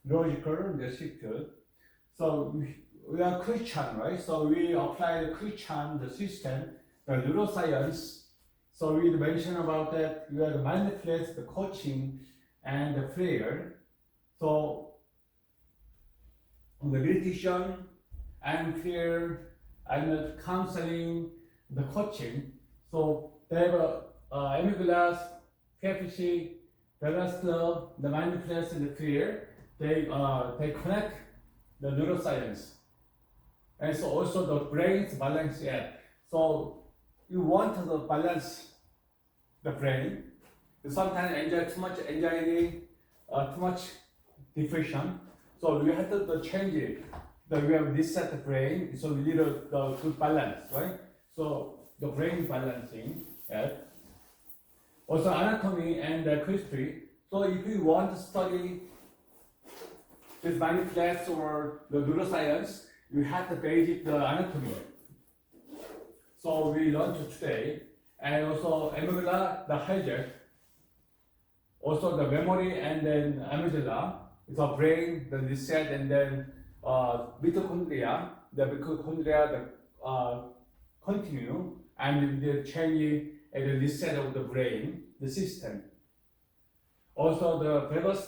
logical the shift. So we are Christian, right? So we apply the Christian the system, the neuroscience. So we mentioned about that we have the mindfulness, the coaching, and the prayer. So the meditation and prayer and the counseling, the coaching. So they have amygdalas, PFC, balance love, the mindfulness, and the prayer. They connect the neuroscience, and so also the brain's balance app. So you want to balance the brain. Sometimes too much anxiety, too much depression. So we have to change it. We have reset the brain. So we need the good balance, right? So the brain balancing. Yeah. Also anatomy and chemistry. So if you want to study this mindfulness or the neuroscience, you have to basic the anatomy. So we learned today, and also amygdala, the hijack, also the memory, and then amygdala, it's a brain, the reset, and then mitochondria, the continue, and the changing and the reset of the brain, the system. Also the vagus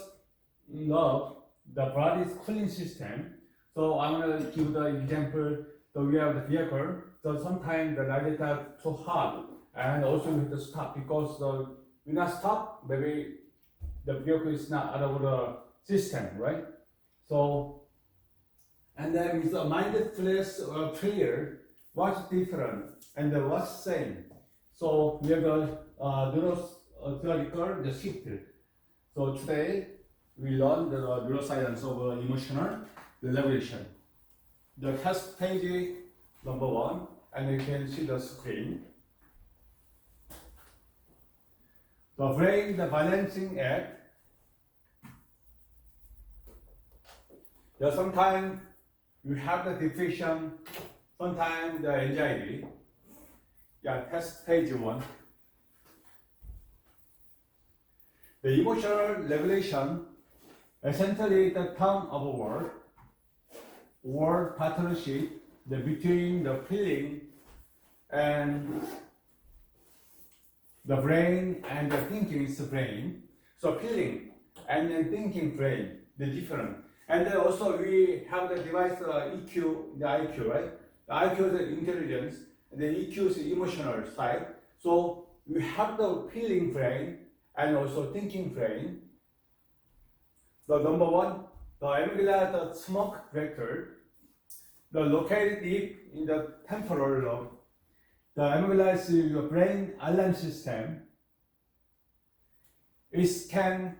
nerve, the body's cooling system. So I'm going to give the example. So we have the vehicle. So sometimes the ride is too hard, and also we have to stop because we not stop. Maybe the vehicle is not out of the system, right? So, and then with the mindfulness prayer, what's different and what's same? So we have the neurological, the shift. So today we learn the neuroscience of emotional regulation. The test page number 1, and you can see the screen. The brain, the balancing act. Sometimes you have the depression, sometimes the anxiety. Test page 1. The emotional regulation, essentially the term of a word partnership between the feeling and the brain, and the thinking is the brain. So feeling and then thinking brain, the different. And then also we have the device EQ, the IQ, right? The IQ is the intelligence, and the EQ is the emotional side. So we have the feeling brain and also thinking brain. The number 1, the amygdala, the smoke vector, the located deep in the temporal lobe. The amygdala is your brain alarm system. It can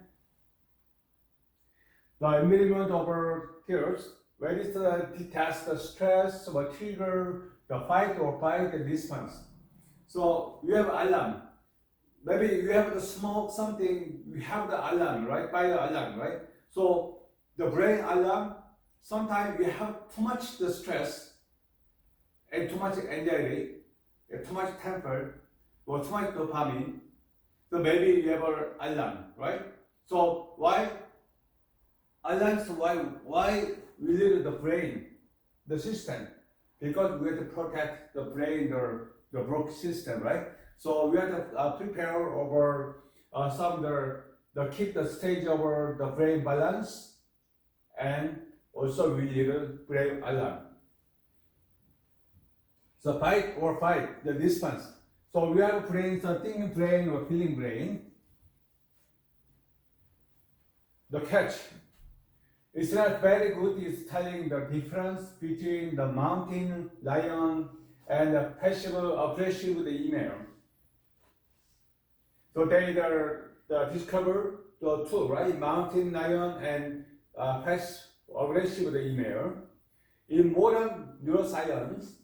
the environment over tears, where it detects the stress or trigger the fight or flight response. So you have alarm. Maybe you have the smoke something, you have the alarm, right? Fire alarm, right? So the brain alarm, sometimes you have too much the stress and too much anxiety, too much temper, or too much dopamine. So maybe you have an alarm, right? So why? Alarms, why we need the brain, the system? Because we have to protect the brain or the broke system, right? So we have to prepare over some the keep the stage over the brain balance, and also we need a brain alarm. So fight or fight, the response. So we have brain, so thinking brain or feeling brain. The catch. It's not very good. It's telling the difference between the mountain lion and the passive aggressive email. So they discover the two, right? Mountain lion and passive aggressive email. In modern neuroscience,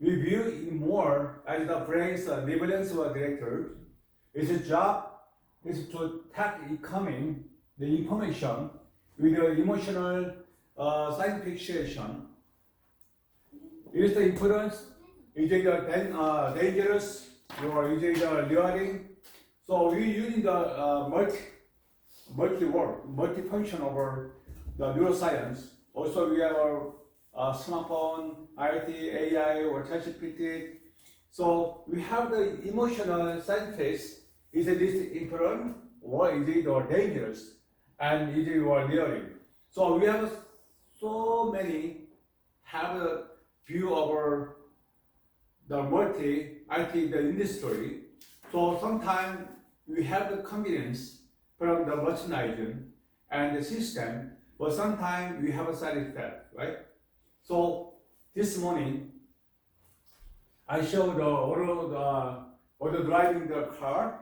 we view it more as the brain's relevance director. Its job is to tag incoming the information with the emotional scientific situation. It is the influence, is it dangerous, or is it rewarding? So we using the multifunction over the neuroscience. Also, we have our smartphone, IoT, AI, or ChatGPT. So we have the emotional scientist. Is this important or is it or dangerous? And is it or learning? So we have so many have a view over the multi IT the industry. So sometimes we have the convenience from the merchandising and the system, but sometimes we have a side effect, right? So this morning I showed the auto driving the car.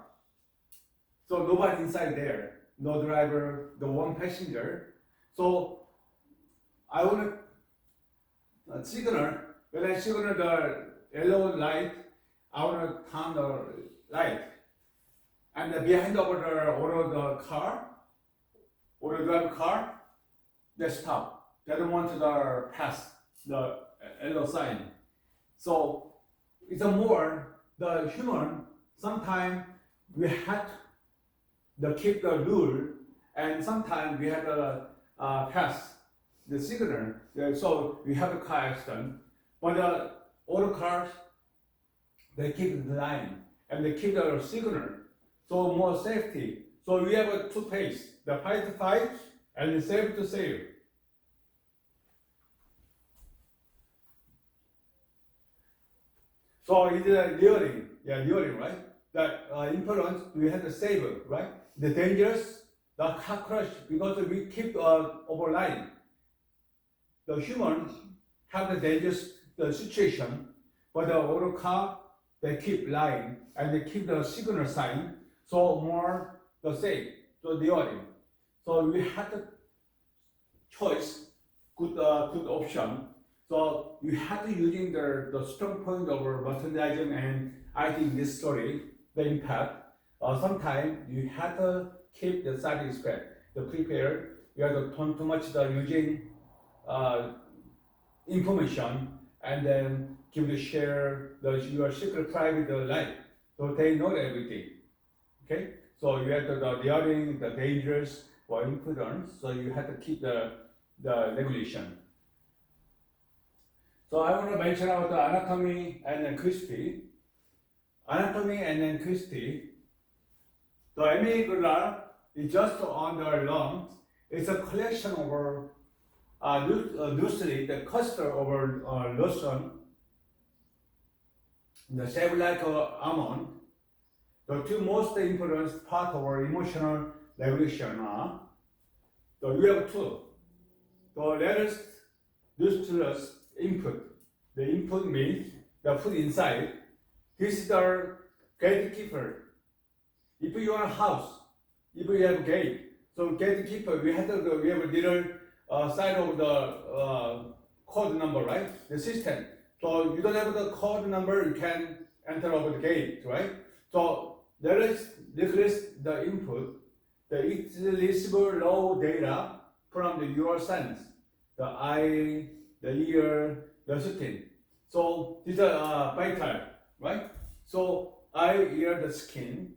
So nobody inside there, no driver, the one passenger. So I want to signal, when I signal the yellow light, I want to turn the light. And behind over the car, auto drive car, they stop. They don't want to pass the yellow sign. So it's a more, the human, sometimes we had to keep the rule, and sometimes we have to pass the signal. So we have a car accident, but the auto cars, they keep the line and they keep the signal. So more safety. So we have a two pace, the fight to fight and the save to save. So it's learning, right? The influence, we have to save, right? The dangerous, the car crash, because we keep overline. The humans have the dangerous situation, but the auto car, they keep lying and they keep the signal sign, so more the safe, so learning. So we had the choice, good option. So you have to using the strong point of merchandising and IT in this story, the impact. Sometimes you have to keep the side effect, the prepare. You have to turn too much the using information and then give the share your secret private life. So they know everything. Okay. So you have to the learning, the dangerous or influence. So you have to keep the regulation. So I want to mention about the anatomy and then crispy. Anatomy and then crispy. The amygdala is just on the lungs. It's a collection of loosely the cluster over lotion, the shape like almond. The two most important part of our emotional regulation are. So we have two. The latest lustrous input. The input means the food inside. This is the gatekeeper. If you are a house, if you have a gate, so gatekeeper, we have a little side of the code number, right? The system. So you don't have the code number, you can enter over the gate, right? So there is the input, the receivable raw data from the neuroscience, the eye, the ear, the skin. So these are vital, right? So eye, ear, the skin.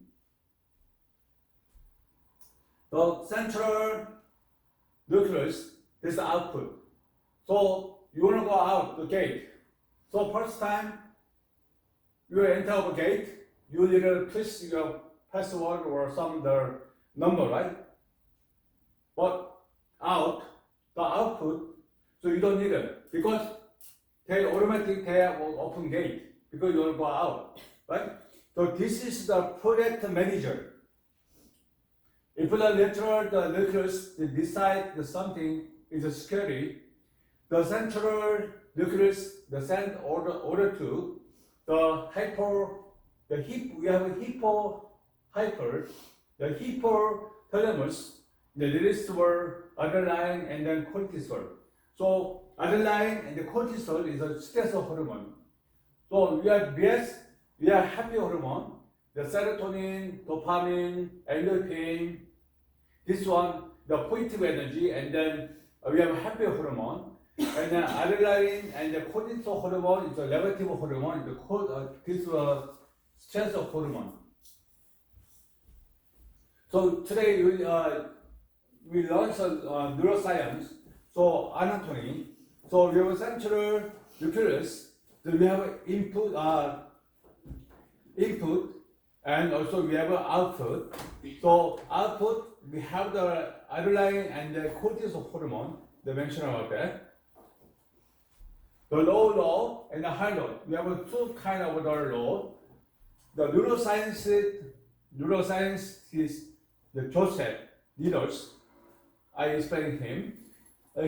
The central nucleus is the output. So you want to go out the gate. So first time you enter a gate, you need to twist your password or some the number, right? But out, the output, so you don't need it because they have open gate because you want to go out, right? So this is the project manager. If the lateral the nucleus decide that something is scary, the central nucleus the send order to the we have a the hypothalamus, the release were adrenaline and then cortisol. So adrenaline and the cortisol is a stress hormone. So we are happy hormone. The serotonin, dopamine, endorphin, this one, the positive energy, and then we have a happy hormone, and then adrenaline and the cortisol hormone is a negative hormone, this stress hormone. So today, we learn some neuroscience, so anatomy. So we have a central nucleus. So we have input, and also we have output. So output, we have the adrenaline and the cortisol hormone. They mentioned about that. The low load and the high load. We have two kind of the load. The neuroscience is the Joseph leaders. I explained him.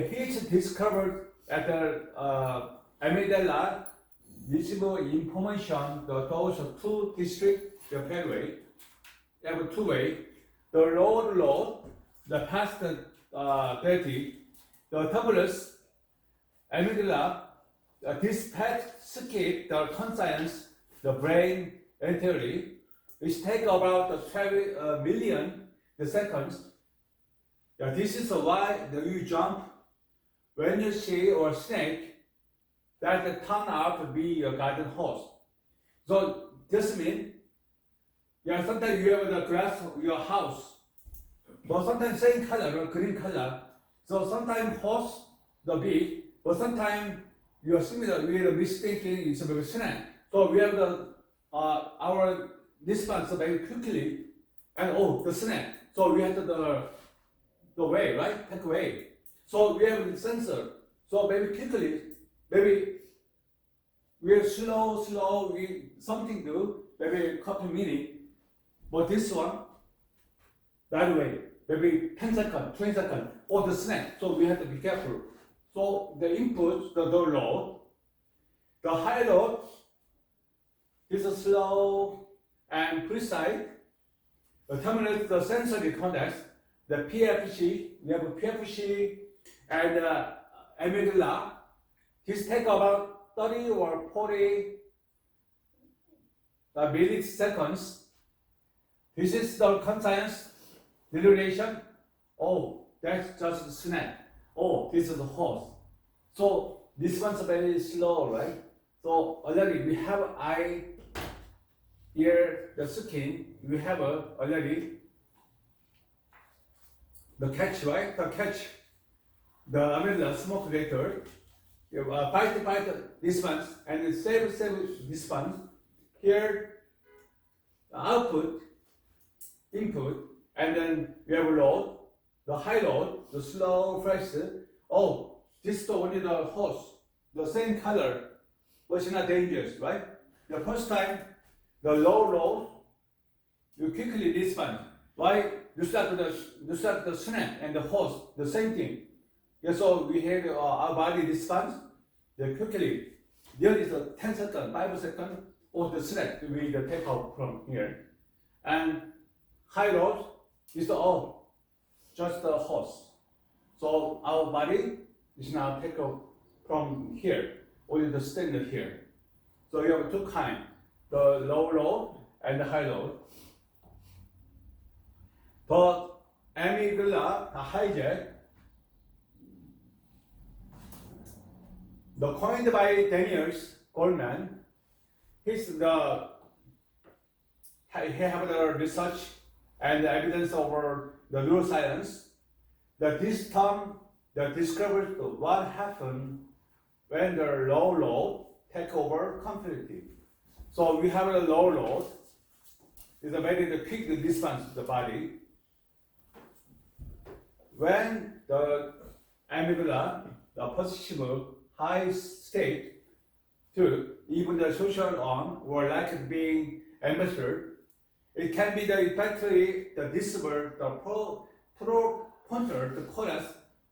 He's discovered at the amygdala receive information. Those two district the pathway. They have a two-way. The load, the past 30, the tumulus amygdala. This path skip the conscience, the brain entirely, which take about 12 million seconds. This is why you jump when you see a snake that turn out to be a garden hose. So this means, sometimes you have the grass of your house, but sometimes same color, green color. So sometimes horse the big, but sometimes you are similar. We are mistaken it's a snake. So we have our response very quickly, and the snake. So we have the way, right? Take away. So we have the sensor. So maybe quickly, maybe we are slow. We something do. Maybe a couple minutes. But this one, that way, maybe 10 seconds, 20 seconds, or the snake. So we have to be careful. So the input, the load, the high load is slow and precise. The terminate the sensory context, the PFC, we have a PFC and amygdala. This take about 30 or 40 milliseconds. This is the conscience deliberation. That's just a snap. This is a horse. So this one's very slow, right? So already we have eye, ear, the skin. We have already the catch, right? The catch, the amygdala smoke detector. Bite response and save response. Here, the output, input, and then we have load, the high load, the slow, fresh. This is only the horse, the same color, but it's not dangerous, right? The first time, the low load, you quickly respond. Why? You start the snake and the horse, the same thing. So we have our body response. Quickly, there is a 10 seconds, 5 seconds, or the snake we take out from here. And high load is just the horse. So our body is now take out from here, only the standard here. So you have two kinds, the low load and the high load. The amygdala, the hijack, the coined by Daniel Goleman. He have the research and the evidence over the neuroscience. This term describes what happens when the low load take over completely. So we have a low load. It's a very quick response to the body. When the amygdala, the positive high state to even the social on or like being ambassador, it can be the effectively the disable the pro-pointer, the chorus,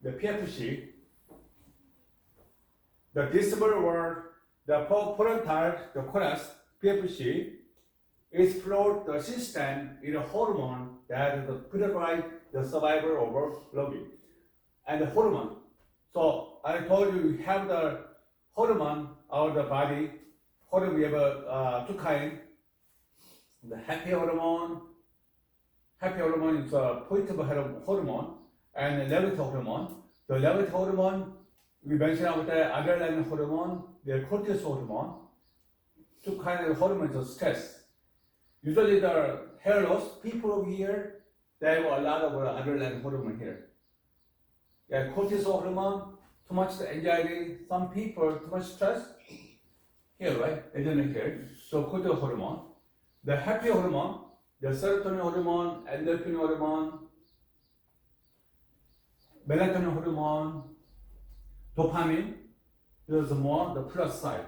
the PFC, the disable or the parental, the chorus, PFC, explode the system in a hormone that provide the survival over lobby. And the hormone. So I told you we have the hormone of the body. Hormone we have two kinds. The happy hormone is a positive hormone, and the negative hormone. The negative hormone we mentioned about the adrenaline hormone, the cortisol hormone. Two kinds of hormones of stress. Usually the hair loss people over here, they have a lot of adrenaline hormone here. Yeah, cortisol hormone, too much anxiety, some people too much stress. Here, right? Adrenaline here. So cortisol hormone. The happy hormone, the serotonin hormone, endorphin hormone, melatonin hormone, dopamine. There's more the plus side.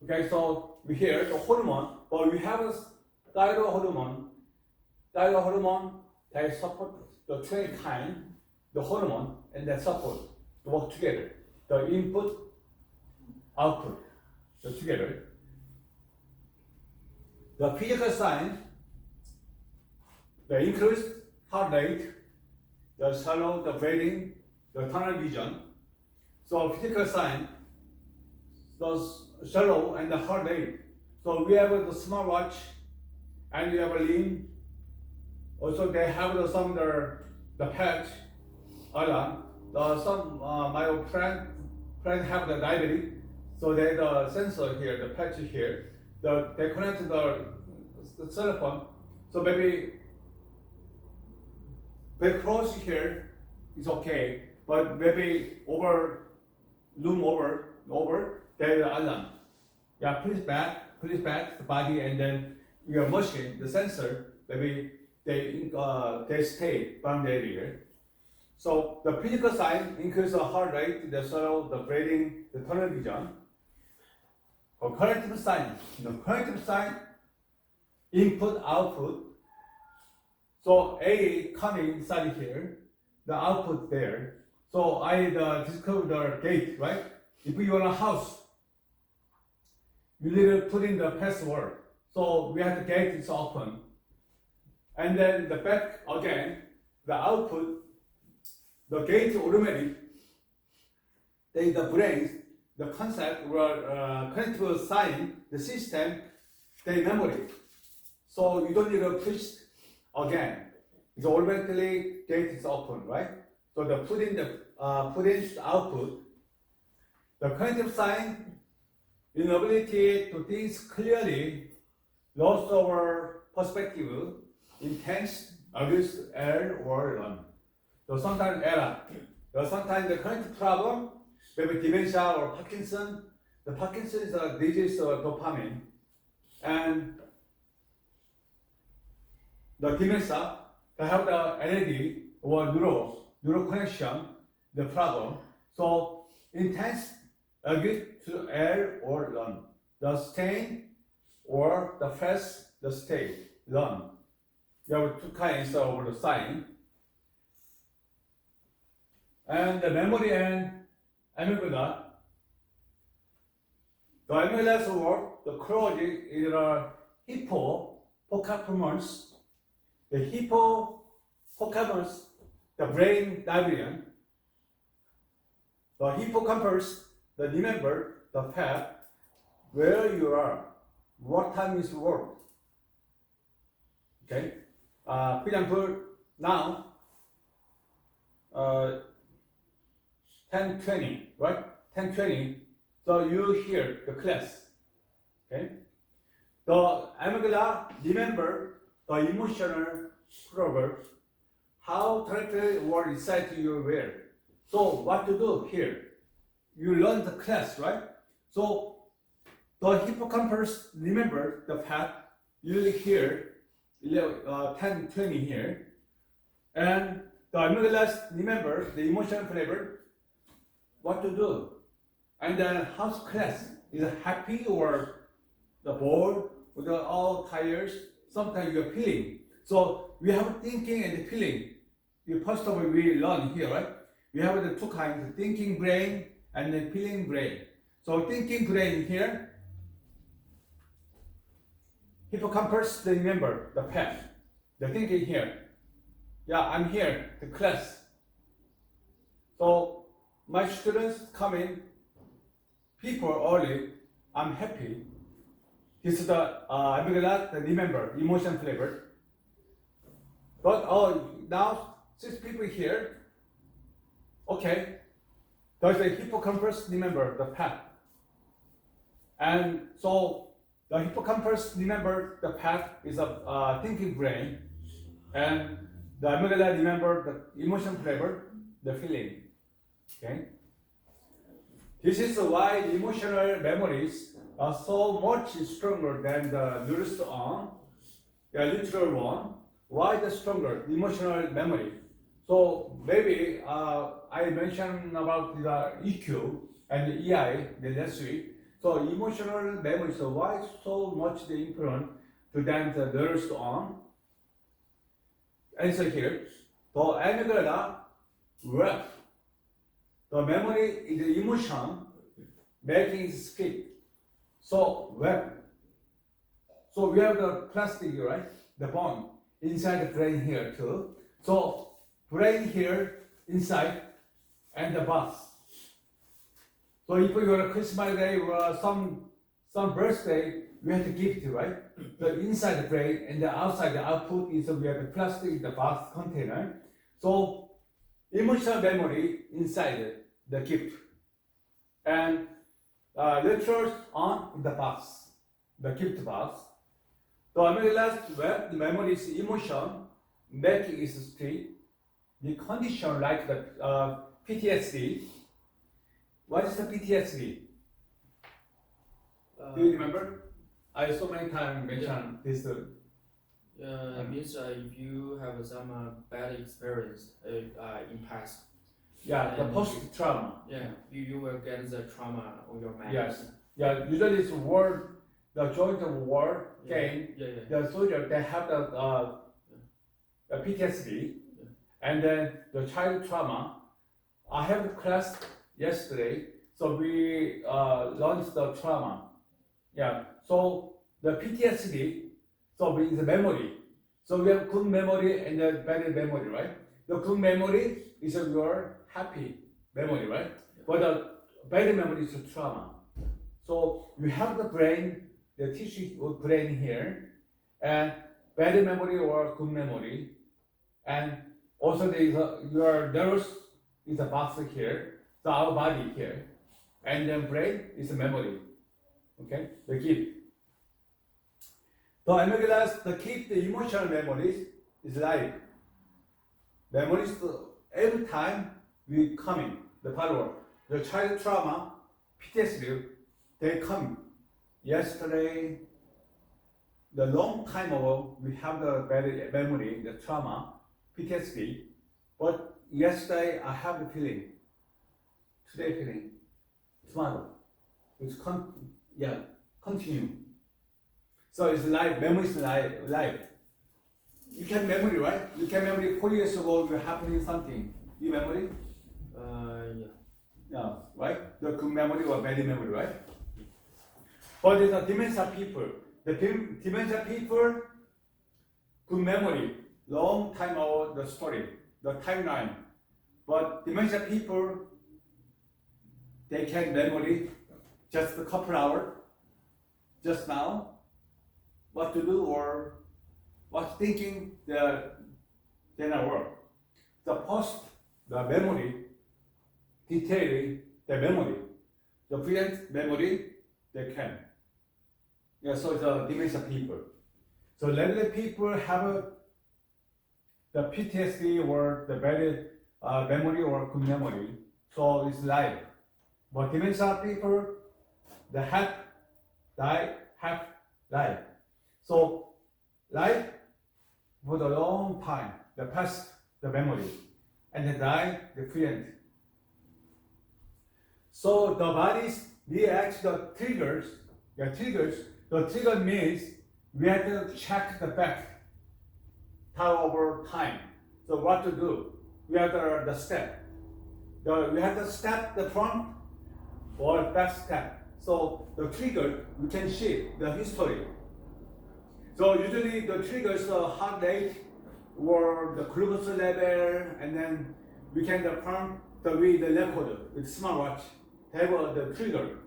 Okay, so we hear the hormone, but we have a thyroid hormone. Thyroid hormone that support the two kind, the hormone and the support to work together. The input, output, so together. The physical sign, the increased heart rate, the shallow, the breathing, the tunnel vision. So physical sign, the shallow and the heart rate. So we have the smartwatch and we have a lean. Also they have some the patch alarm. Some my friend have the diabetes, so they the sensor here, the patch here. They connect the cell phone. So maybe very close here is okay, but maybe loom over, there is alarm. Yeah, push back the body, and then your machine, the sensor, maybe they stay from the area. So the physical sign increase the heart rate, the swallow, the breathing, the tunnel vision. Or cognitive sign, cognitive sign, input, output. So A coming inside here, the output there. So I discover the gate, right? If you want a house, you need to put in the password. So we have the gate is open. And then the back again, the output, the gate automatic, then the brain, the concept or cognitive sign, the system, the memory. So you don't need to push again. It's automatically gate is open, right? So the put in the output, the cognitive sign, inability to think clearly, loss of perspective, intense, abuse, error, or run. So sometimes error. So sometimes the cognitive problem, maybe dementia or Parkinson. The Parkinson is a disease of dopamine, and the dementia, they have the energy or neural connection, the problem. So intense, acute to err or run. The stain or the fast, the state, run. There are two kinds of the sign. And the memory and amygdala. The amygdala's work, the chronology is the hippocampus. The hippocampus, the brain division. The hippocampus, the remember the fact where you are, what time is work. Okay. For example, now 10:20, right? 10:20. So you hear the class. Okay. The amygdala remember the emotional proverbs, how directly word inside to your where. So what to do here? You learn the class, right? So the hippocampus remember the path. You hear 10:20 here, and the amygdala remember the emotional flavor. What to do? And then how's class? Is it happy or the bored or the all tired? Sometimes you're feeling. So we have thinking and feeling. First of all, we learn here, right? We have the two kinds, thinking brain and the feeling brain. So thinking brain here, hippocampus, they remember the path. The thinking here. Yeah, I'm here, the class. So my students come in, people early, I'm happy. This is the amygdala, the remember, emotion flavor. But now 6 people here. Okay, there's a hippocampus remember the path. And so the hippocampus remember the path is a thinking brain, and the amygdala remember the emotion flavor, the feeling. Okay. This is why the emotional memories are so much stronger than the neurons on the literal one. Why the stronger emotional memory? So maybe I mentioned about the EQ and the EI the last week. So emotional memory. So why so much the influence to then the neurons on? Answer here. The amygdala work. The memory is the emotion making it speak. So when so we have the plastic, right? The bone inside the brain here too. So brain here inside and the bus. So if you got a Christmas day or some birthday, we have to gift, right? The inside the brain and the outside the output is we have the plastic, the box container. So emotional memory inside the gift and literals on the box, the gift box. The amygdala's web memory is emotion, making it speak. The condition like the PTSD. What is the PTSD? Do you remember? I so many times mentioned this. It means if you have some bad experience in past. Yeah, the post trauma. Yeah, you will get the trauma on your mind. Yes. Yeah, usually it's war, the joint of war game. The soldier they have the PTSD, and then the child trauma. I have a class yesterday, so we launched the trauma. Yeah, so the PTSD, so means the memory. So we have good memory and the bad memory, right? The good memory is your happy memory, right? But the bad memory is trauma. So you have the brain, the tissue brain here, and bad memory or good memory, and also there is your nerves is a box here, so our body here, and then brain is a memory. Okay, the keep. The amygdala, the keep the emotional memories is life. Memories every time we coming, the power, the child trauma, PTSD, they come. Yesterday, the long time ago, we have the bad memory, the trauma, PTSD, but yesterday I have the feeling, today feeling, tomorrow, it's continue. So it's life, memory is life. You can memory, right? You can memory 4 years ago you happening something. You memory? Yeah, right? The good memory or bad memory, right? But there's a dementia people. The dementia people, good memory, long time ago the story, the timeline. But dementia people, they can memory just a couple hours, just now, what to do or what thinking, they not work. The post, the memory, detailing the memory, the present memory, they can. Yeah, so it's a dementia people. So regular people have the PTSD or the bad memory or good memory, so it's life. But dementia people, they have life. So life for a long time, the past, the memory, and the die, the present. So the bodies react to the triggers. The trigger means we have to check the back over time. So what to do? We have the step. We have to step the front or back step. So the trigger, we can see the history. So usually the triggers the heart rate or the glucose level, and then we can read the record with smartwatch, have the trigger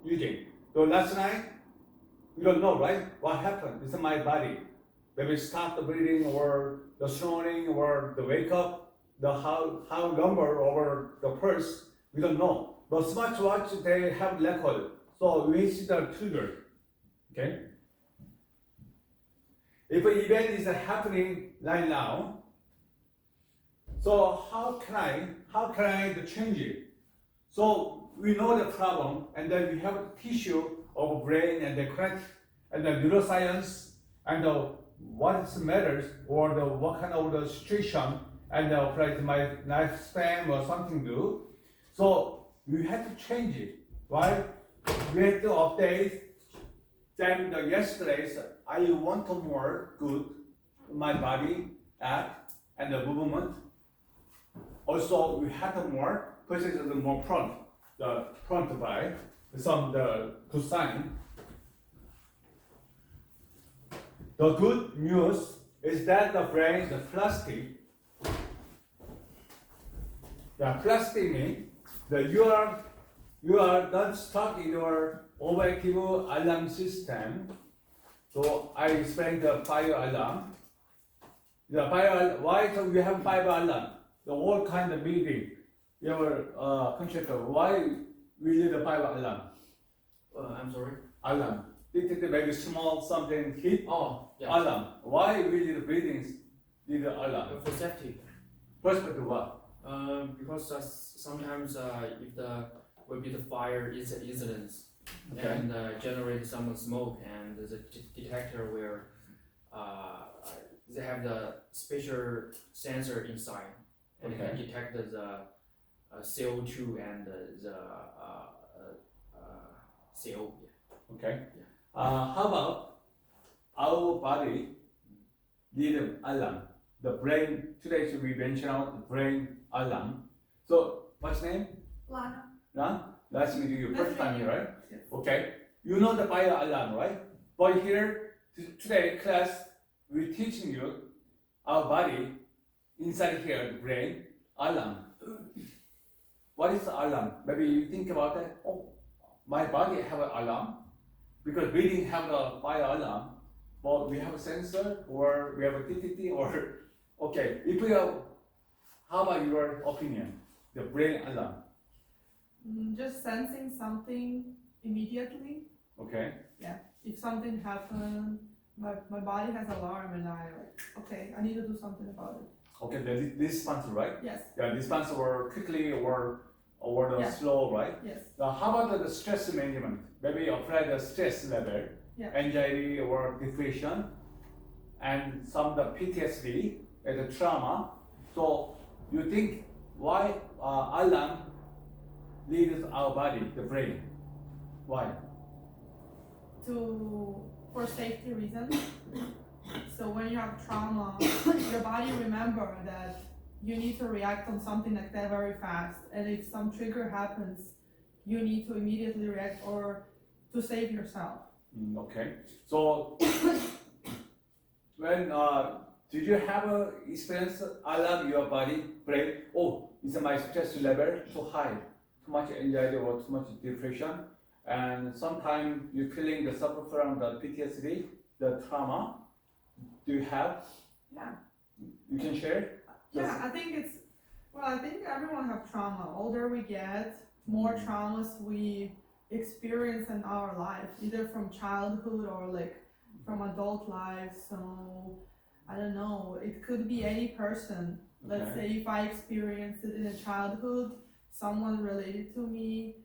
using. So last night, we don't know, right? What happened? It's in my body. Maybe stop the breathing or the snoring or the wake up, the how number over the pulse, we don't know. But smartwatch, they have record. So we see the trigger. Okay? If an event is happening right now, So how can I change it? So we know the problem, and then we have tissue of brain and the correct and the neuroscience and what matters or the what kind of the situation and like my lifespan or something do. So we have to change it, right? We have to update. Then yesterday's I want more good my body act and the movement. Also we have to more places the more front, the front by some the good sign. The good news is that the brain, the plastic means that you are not stuck in your overactive alarm system. So I explained the fire alarm. The fire why so we have fire alarm? The all kind of building, your contractor. Why we need a fire alarm? I'm sorry. Alarm. Maybe small something hit. Oh, yeah. Alarm. Why we need buildings need an alarm? For safety. Perspective what? Because sometimes if the will be the fire incidents Okay. and generate some smoke, and the detector will they have the special sensor inside, and it can Okay. detect the CO2 and the CO. Okay. How about our body need an alarm? The brain, today we mention out the brain alarm. So, what's name? Lana. Ran? Last meeting you first time here, right? Yes. Okay. You know the fire alarm, right? But here, today class, we're teaching you our body inside here, the brain alarm. What is the alarm? Maybe you think about that. Oh, my body have an alarm because we didn't have the fire alarm, but we have a sensor or we have a TTT or okay. If we have, how about your opinion? The brain alarm. Just sensing something immediately. Okay. If something happened, my body has alarm and I okay, I need to do something about it. Okay. The response, right? Yes. Yeah, response or quickly or the Yeah. slow, right? Yes. Now, how about the stress management? Maybe apply the stress level, Yeah. anxiety or depression, and some of the PTSD and the trauma. So you think why alarm leads our body, the brain? Why? For safety reasons. So when you have trauma, your body remember that you need to react on something like that very fast, and if some trigger happens, you need to immediately react or to save yourself. Okay. So when did you have a experience alarm your body brain? Oh, is my stress level too high, too much anxiety or too much depression, and sometimes you feeling the suffer from the PTSD, the trauma. Do you have? Yeah. You can share. Yeah, I think everyone have trauma. Older we get, more traumas we experience in our life, either from childhood or like from adult life. So I don't know, it could be any person. Let's say if I experienced it in a childhood, someone related to me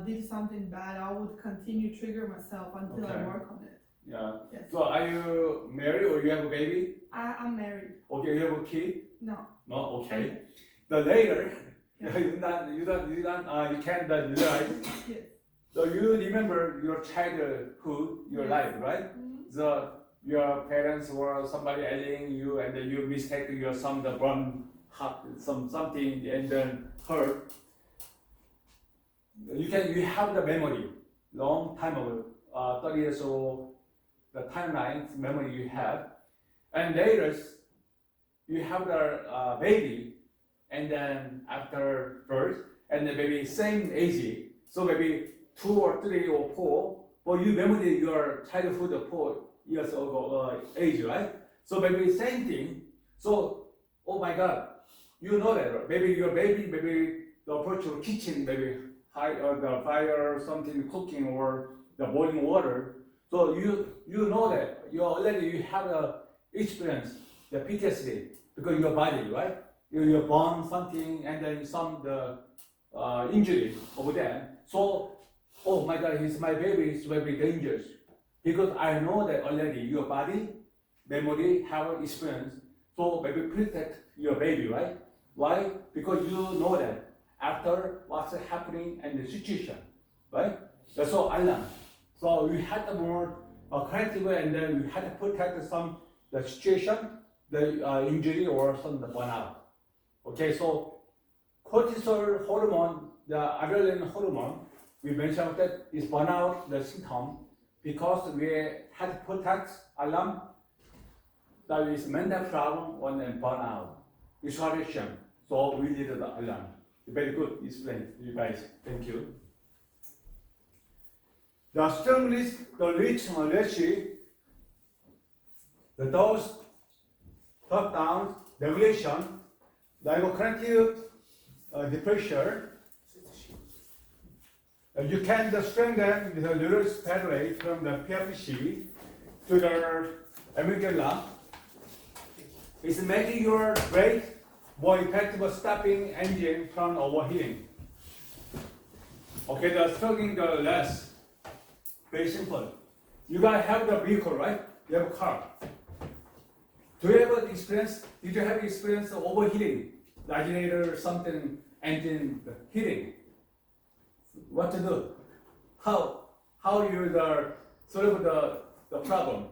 did something bad, I would continue trigger myself until I Okay. work on it. Yeah. Yes. So are you married or you have a baby? I'm married. Okay, you have a kid? No. No. Okay. The later, Yeah. you can't realize. Yes. So you remember your childhood, your Yes. life, right? Mhm. Your parents or somebody yelling you, and then you mistake your son the burn something and then hurt. You have the memory long time ago, 30 years old, the timeline memory you have, and later you have the baby, and then after birth, and then maybe same age, so maybe 2 or 3 or 4, but you remember your childhood 4 years ago age, right? So maybe same thing. So, oh my God, you know that, right? Maybe your baby, maybe the approach to kitchen, maybe the fire or something cooking or the boiling water. So you know that you have the experience, the PTSD because your body, right? you burn something and then some the injury over there. So, oh my God, my baby is very dangerous because I know that already your body, memory have experience. So maybe protect your baby, right? Why? Because you know that after what's happening in the situation, right? That's all alarm. So we had to more creative and then we had to protect some the situation, the injury or some the burnout. Okay, so cortisol hormone, the adrenaline hormone, we mentioned that is burnout the symptom because we had to protect alarm. That is mental problem on the burnout, isolation. So we needed the alarm. Very good explain, you guys. Thank you. The strong risk, the rich the dose, top down, regulation, the cognitive depression. You can strengthen the neural pathway from the PFC to the amygdala. It's making your brain more effective at stopping engine from overheating. Okay, the struggling the less. Very simple. You guys have the vehicle, right? You have a car. Do you ever experience? Did you have experience of overheating? The agitator or something, engine heating. What to do? How you solve the problem?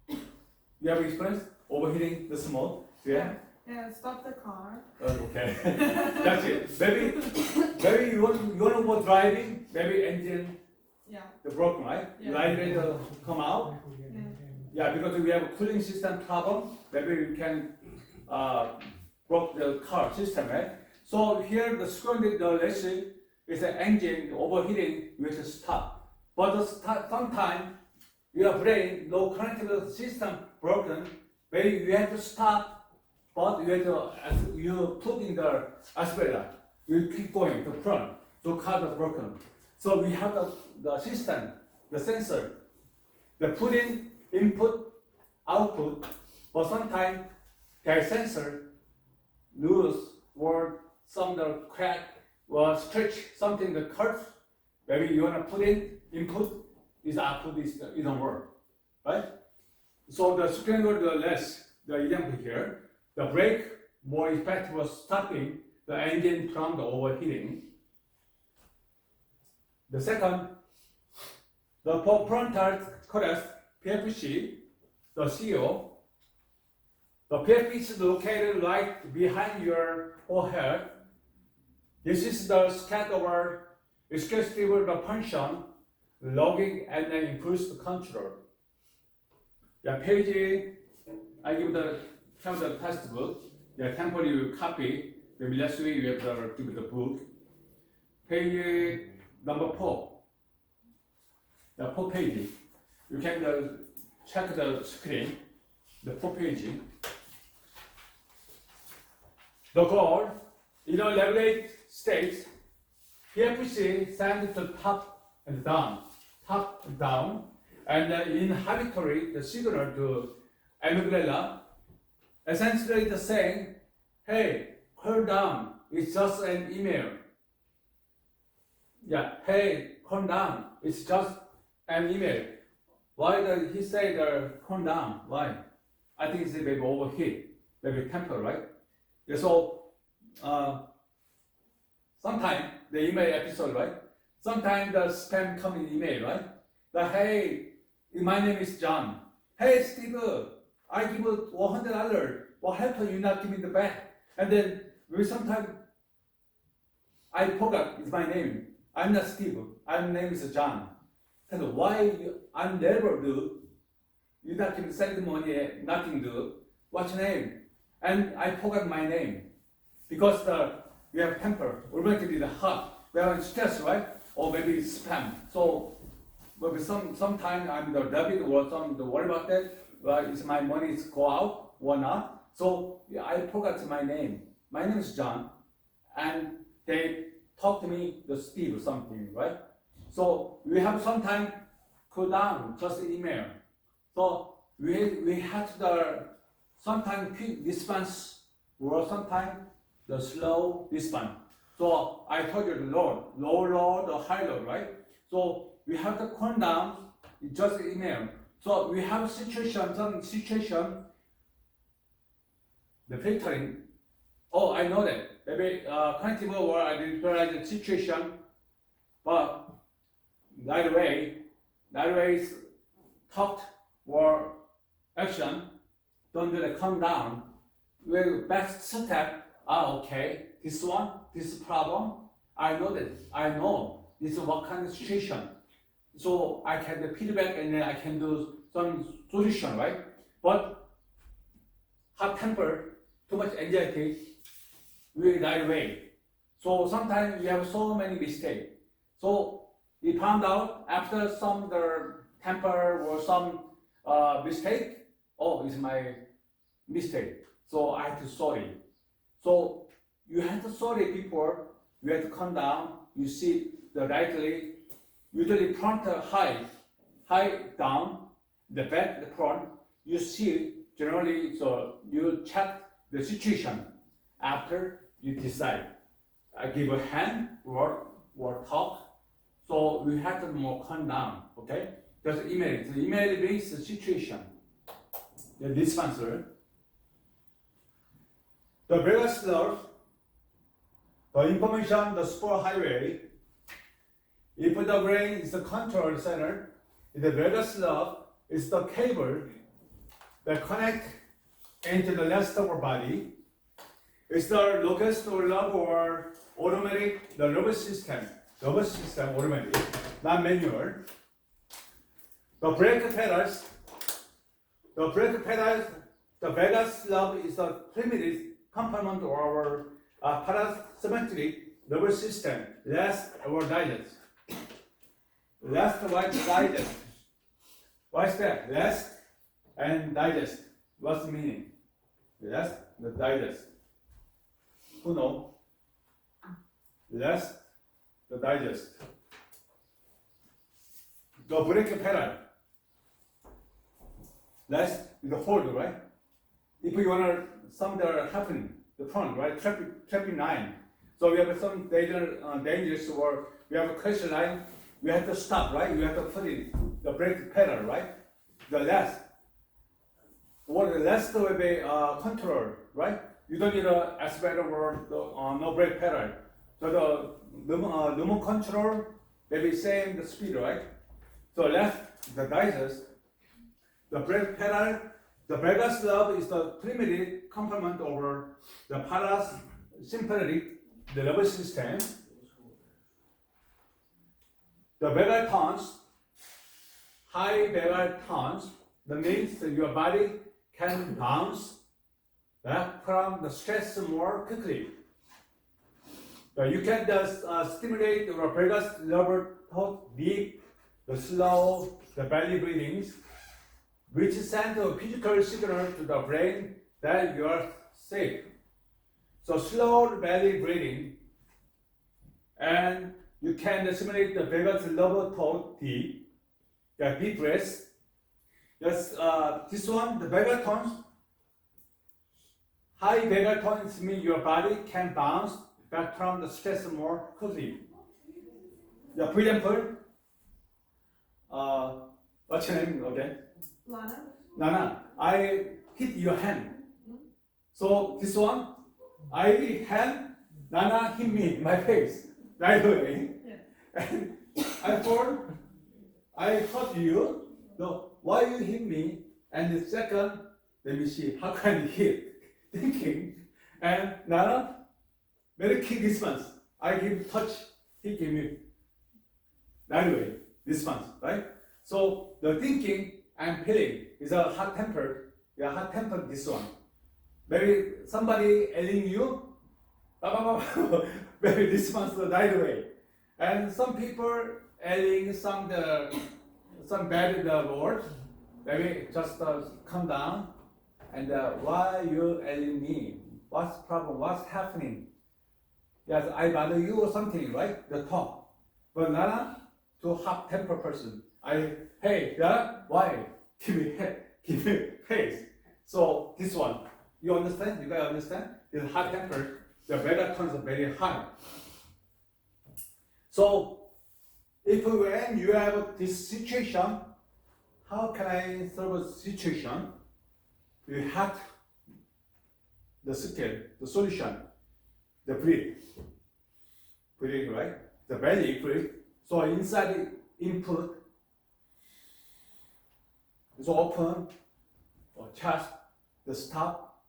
You have experience overheating the smoke? Yeah. Yeah, stop the car. Okay. That's it. Maybe you want to go driving. Maybe engine Yeah. the broken, right? Yeah. Radiator come out. Yeah. Yeah, because we have a cooling system problem. Maybe we can broke the car system, right? So here the screwed the lesson is the engine overheating. You have to stop. But sometimes your brain no cognitive system broken. Maybe you have to stop. But you put in the accelerator, you keep going to front, to car the broken. So we have the system, the sensor, the put in input, output, but sometimes the sensor lose or some the crack or stretch something the curve. Maybe you wanna put in input, is output is don't work, right? So the stronger the less the example here. The brake more effective was stopping the engine from the overheating. The second, the frontal cortex, PFC, the CO. The PFC is located right behind your forehead. This is the scattered executive the function, logging and then improves the control. The page, I give the textbook. The temporary you copy. Maybe last week you have to give the book. Page number 4. The 4 page. You can check the screen. The 4 page. The goal in a regulate state, PFC sends to top and down, and inhibitory the signal to amygdala. Essentially the saying, hey, calm down, it's just an email. Yeah, hey, calm down, it's just an email. Why did he say calm down? Why? I think it's maybe overheat, maybe temper, right? Yeah, so sometimes the email episode, right? Sometimes the spam come in email, right? Hey, my name is John. Hey, Steve. I give you $100. What happened? You not give me the back? And then sometimes I forgot it's my name. I'm not Steve. My name is John. And why I never do? You not give me send money, nothing do. What's your name? And I forgot my name because we have temper. Automatically the hot. We have stress, right? Or maybe it's spam. So maybe sometime I'm the debit or some worry about that. Is my money is go out or not? So I forgot my name. My name is John, and they talk to me the Steve or something, right? So we have sometime cool down, just email. So we have the sometime quick response or sometime the slow response. So I told you the low, the high low, right? So we have to calm down, just email. So we have some situation, the filtering. Oh, I know that. Maybe cognitive or I visualize the situation, but right away is talked or action. Don't do the calm down. Well, best step. Okay, this one, this problem. I know that. I know this is what kind of situation. So I can the feedback and then I can do some solution, right? But hot temper, too much anxiety, will die away. So sometimes we have so many mistakes. So we found out after some the temper or some mistake. Oh, it's my mistake. So I have to sorry. So you have to sorry before you have to calm down. You sit the rightly. Usually front high down, the back the front. You see generally, so you check the situation after you decide. I give a hand or talk. So we have to more calm down. Okay, just email. The email means the situation. The dispenser. The Vegas nerve, the information, the sport highway. If the brain is the control center, the vagus nerve is the cable that connect into the rest of our body. It's the locus or love or automatic, the nervous system automatic, not manual. The brake pedals, the vagus nerve is the primitive component of our parasympathetic nervous system, rest or digest. Rest or digest. What's that? Rest and digest. What's the meaning? Rest, the digest. Who knows? Rest, the digest. The brake pedal. Rest is the hold, right? If you wanna something that happen, the front, right? Traffic line. So we have some dangerous or we have a crash line. We have to stop, right? We have to put in the brake pedal, right? The rest. What the rest will be control, right? You don't need a accelerator or no brake pedal. So the remote control maybe same the speed, right? So left the digest, the brake pedal, the vagus nerve is the primitive complement over the parasympathetic the nervous system. The vagal tones, high vagal tones, that means that your body can bounce back from the stress more quickly. You can just stimulate your vagus nerve deep, the slow, the belly breathings, which send a physical signal to the brain that you are safe. So slow belly breathing, and you can simulate the vagus nerve tone deep, the deep breaths. Yes, this one, the vagal tones. High vagal tones mean your body can bounce back from the stress more quickly. Yeah, for example, what's your name again? Lana? Nana, I hit your hand. So this one, I hand, Nana hit me in my face right away. Yeah. And I thought, I hurt you. So why you hit me? And the second, let me see, how can I hit? Thinking. And Nana, very quick response. I give touch, he gave me right away response, right? So the thinking and feeling is a hot temper. Yeah, hot temper this one. Maybe somebody yelling you, maybe response right away. And some people yelling some bad words, maybe just calm down. And why you yelling me? What's the problem? What's happening? Yes, I bother you or something, right? The talk. But Nana, to hot temper person, hey, Nana, why? Give me face. So this one, you understand? You guys understand? It's hot temper. the beta turns very high. So if when you have this situation, how can I solve a situation? You have the skill, the solution, the breathe, right? The belly breathe. So inside the input is open, or chest, the stop,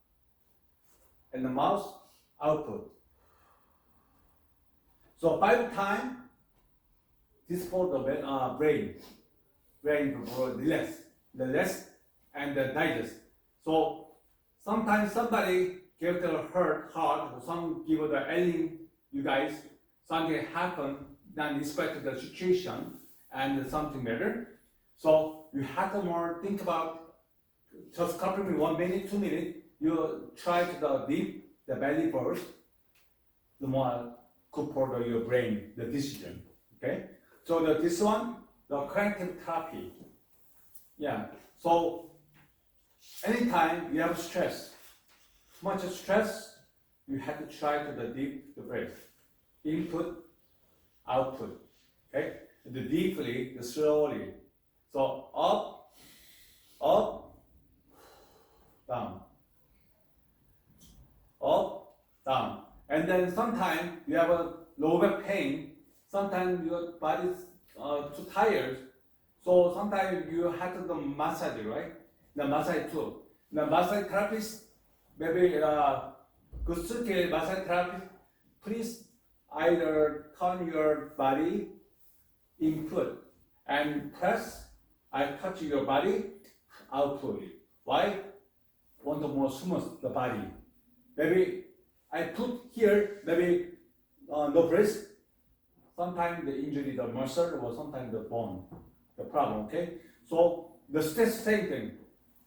and the mouth output. So by the time this for the brain relax, the rest and the digest. So sometimes somebody get the hurt hard, or some give the alien, you guys, something happen, then expect the situation and something better. So you have to more think about just couple me 1 minute, 2 minutes, you try to the deep the belly first, the more good for your brain, the decision. Okay? So this one, the corrective therapy. Yeah. So anytime you have stress, too much stress, you have to try to the deep the breath. Input, output. Okay? The deeply, the slowly. So up, down. Up, down. And then sometimes you have a low back pain. Sometimes your body's too tired. So sometimes you have to do massage, right? The massage too. The massage therapist, maybe good skill massage therapist, please either turn your body input and press. I touch your body output. Why? Want to more smooth the body. Maybe I put here, maybe no breast. Sometimes the injury, the muscle, or sometimes the bone, the problem, okay? So the stress same thing.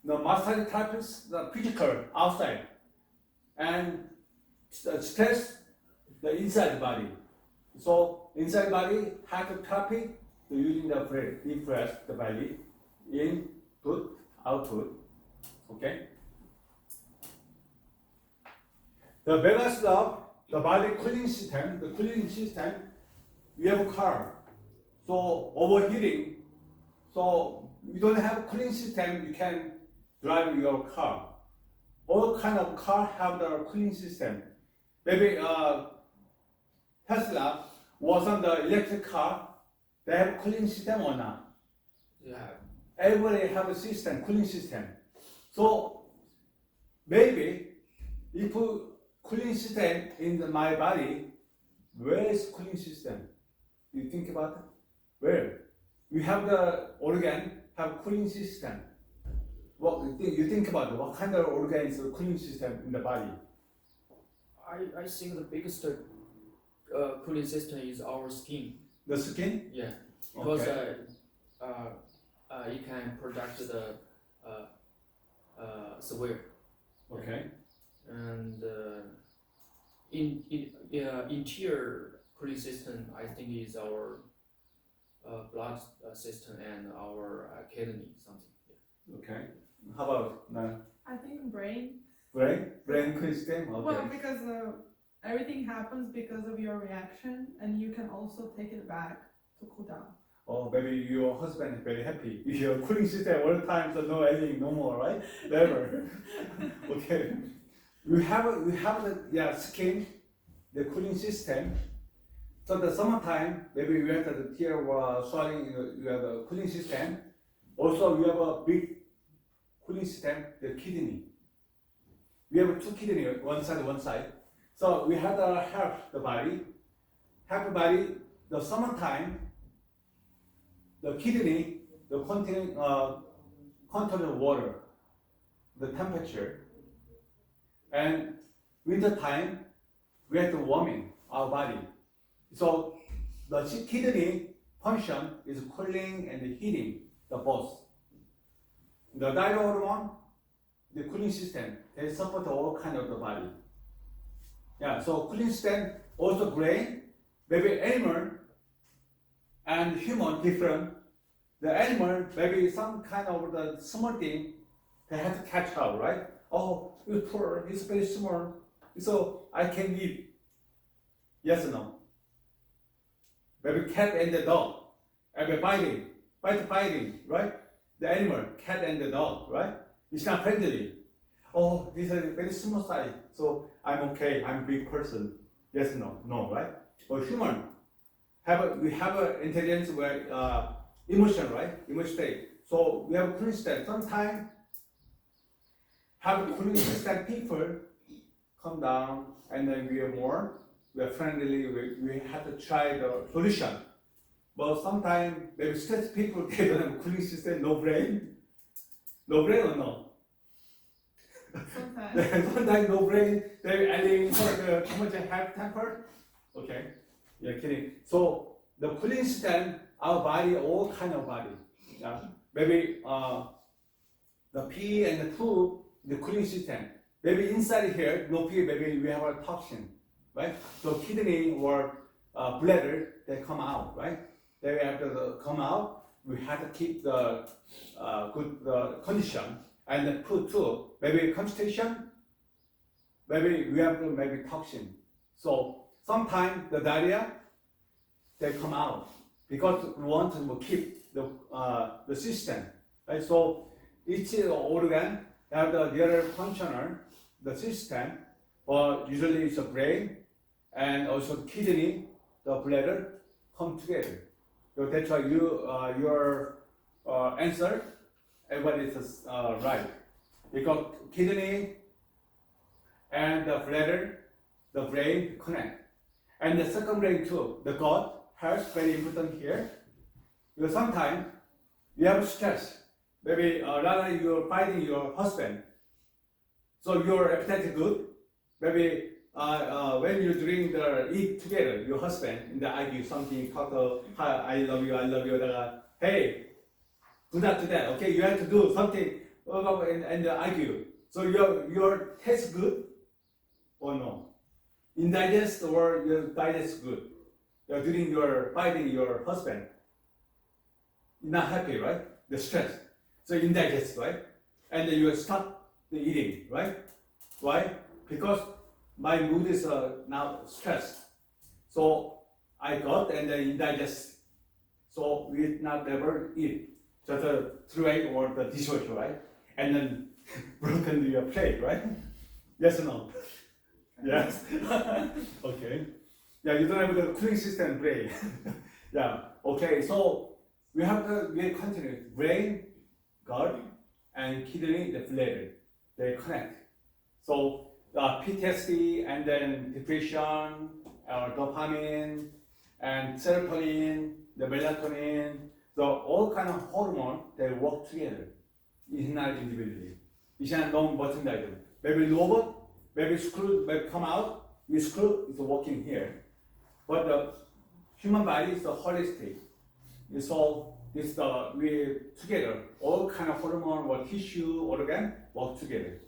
The massage therapist, the physical, outside. And the stress, the inside body. So inside body, hydrotherapy, using the breath, deep breath, the body, input, output, okay? The balance of the body cooling system, we have a car, so overheating, so you don't have a cooling system, you can drive your car. All kind of car have the cooling system. Maybe Tesla was on the electric car, they have cooling system or not? Yeah. Everybody have a system, cooling system. So maybe if cooling system in my body, where is cooling system? You think about it? Where? We have the organ, have cooling system. What you think about it? What kind of organ is the cooling system in the body? I think the biggest cooling system is our skin. The skin? Yeah, because Okay. it can produce the sweat. Okay. And interior cooling system, I think, is our blood system and our kidney something. Yeah. Okay. How about now? I think brain. Brain cooling system? Okay. Well, because everything happens because of your reaction, and you can also take it back to cool down. Oh, maybe your husband is very happy. If your cooling system all the time, so no alien, no more, right? Never. Okay. We have the skin, the cooling system. So the summertime, maybe we have the tear or swelling, you have a cooling system. Also, we have a big cooling system, the kidney. We have two kidney, one side. So we have to help the body. The summertime, the kidney, the contain water, the temperature. And winter time, we have to warming our body. So the kidney function is cooling and heating the both. The thyroid hormone, the cooling system, they support all kind of the body. Yeah, so cooling system also brain, maybe animal and human different. The animal, maybe some kind of the small thing, they have to catch up, right? Oh, it's poor, it's very small. So I can eat. Yes or no? Maybe cat and the dog. Maybe fighting, right? The animal, cat and the dog, right? It's not friendly. Oh, this is a very small size, so I'm okay. I'm a big person. Yes or no? No, right? But human, we have an intelligence where emotion, right? Emotion state. So we have a cooling system. Sometimes have a cooling system people come down and then we are friendly, we have to try the solution. But sometimes maybe stressed people, they don't have a cooling system, no brain. No brain or no? Sometimes. Sometimes no brain, they're adding too much have temper. Okay, yeah, kidding. So the cooling system, our body, all kind of body. Yeah. Maybe the pee and the poop, the cooling system. Maybe inside here, no pee, maybe we have a toxin, right? So kidney or bladder, they come out, right? They have to come out. We have to keep the good condition and the food too. Maybe constipation. Maybe we have to maybe toxin. So sometimes the diarrhea, they come out because we want to keep the system, right? So each organ have the other functional, the system, but usually it's the brain and also the kidney, the bladder come together. So that's why your answer, everybody is right. Because kidney and the bladder, the brain connect. And the second brain too, the gut, health, very important here. Because sometimes you have stress. Maybe rather you're fighting your husband. So your appetite is good. Maybe when you drink the eat together, your husband in the argue something, talk I love you, hey, do not do that. Okay, you have to do something and argue. So your taste good or no? Indigest or your digest good? You're doing your fighting your husband. You're not happy, right? The stress. So indigest, right? And then you stop the eating, right? Why? Because my mood is now stressed. So I got and then indigest. So we not never eat. Just throw away or the dishwasher, right? And then broken your plate, right? Yes or no? Yes. Okay. Yeah, you don't have the cooling system brain. Yeah. Okay. So we continue brain, gut, and kidney, the bladder. They connect. So PTSD and then depression, dopamine, and serotonin, the melatonin, so all kind of hormone they work together. It's not individually. It's not long button item. Maybe robot, maybe screw, maybe come out. We screw is working here, but the human body is the holistic. It's all this we together. All kind of hormone or tissue organ work together.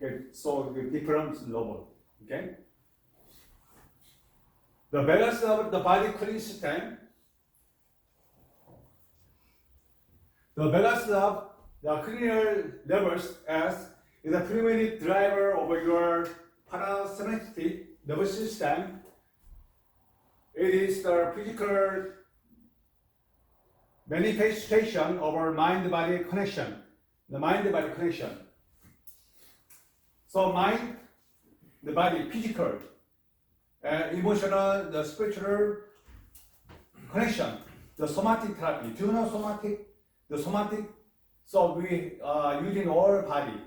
Okay, so the difference robot. Okay. The balance of the body cooling system. The balance of the cranial nervous is a primary driver of your parasympathetic nervous system. It is the physical manifestation of our mind-body connection. The mind-body connection. So mind, the body, physical, emotional, the spiritual connection. The somatic therapy. Do you know somatic? The somatic. So we using our body,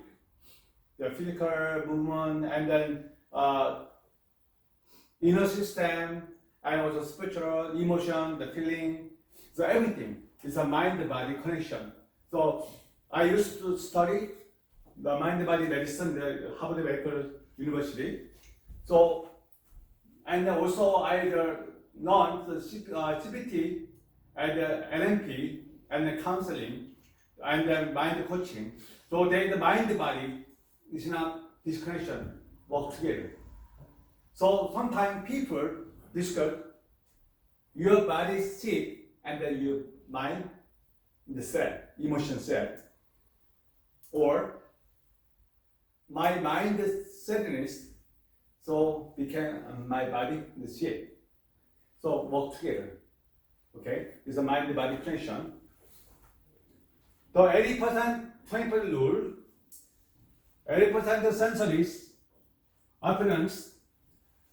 the physical movement, and then inner system, and also spiritual, emotion, the feeling. So everything is a mind-body connection. So I used to study the mind-body medicine, the Harvard Medical University. So, and also I learned the CBT and the NLP and the counseling and the mind coaching. So then the mind-body is not this connection work together. So sometimes people discuss your body sick and then your mind the sad, emotion sad, or my mind is sadness, So became my body the shape. So work together. Okay, it's a mind-body connection. The 80% 20% rule. 80% sensory appearance.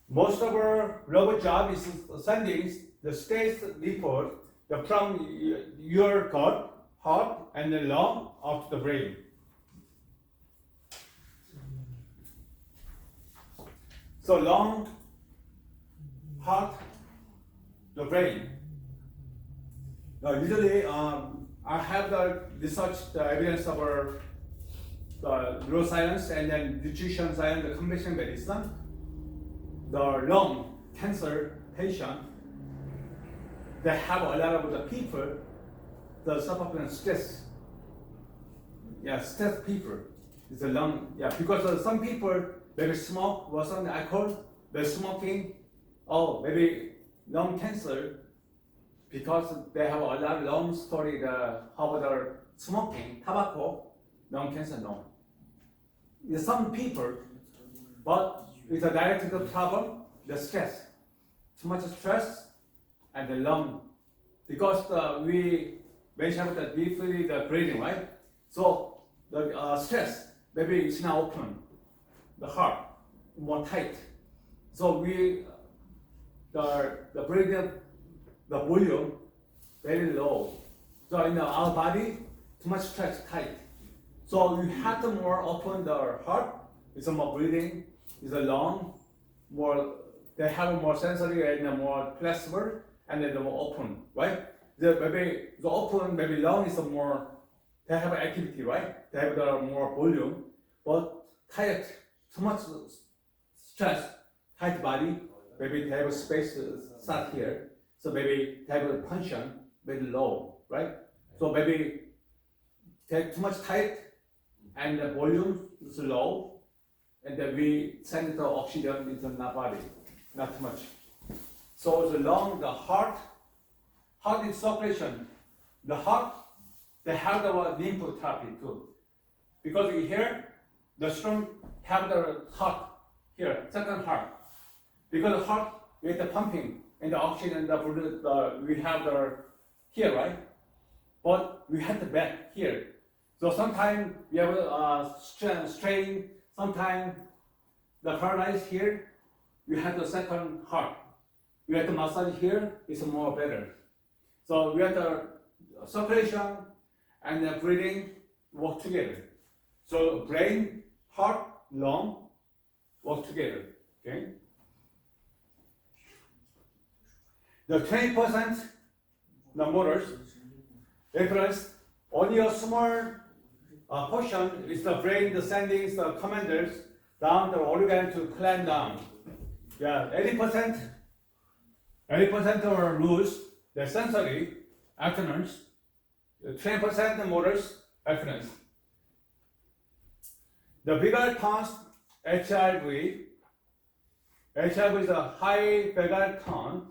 Most of our robot job is sending the state report from your gut, heart, and the lung out to the brain. So lung, heart, the brain. Now usually I have the research, the evidence of our neuroscience and then nutrition science, the combination medicine. The lung cancer patient, they have a lot of the people that suffer from stress. Yeah, stress people. It's a lung. Yeah, because some people maybe smoke or some alcohol, they're smoking. Oh, maybe lung cancer because they have a lot of long story. How they're smoking tobacco, lung cancer. No. Yeah, some people, but it's a direct problem. The stress, too much stress, and the lung, because we mentioned that briefly the breathing, right? So the stress, maybe it's now open, the heart more tight. So we the breathing, the volume very low. So in our body, too much stress tight. So you have to more open the heart. It's more breathing. It's a lung more. They have more sensory and more flexible, and then more open, right? Maybe the open, maybe lung is more. They have activity, right? They have the more volume, but tight, too much stress, tight body. Maybe they have space start here, so maybe they have a function very low, right? So maybe take too much tight, and the volume is low, and then we send the oxygen into the body. Not too much. So the lung, the heart is circulation. The heart, they have the lymph therapy too. Because here, the strong have the heart here, second heart. Because the heart with the pumping and the oxygen, we have the here, right? But we have the back here. So sometimes we have a strain, sometimes the paralyzed here. We have the second heart. We have the massage here, it's more better. So we have the circulation and the breathing work together. So brain, heart, lung work together. Okay. The 20%, the motors, reference only a small portion is the brain, the sending the commanders down the organ to climb down. Yeah, 80% are loose, the sensory afferents, 20% the motors afferents. The bigger tons, HIV is a high bigger ton,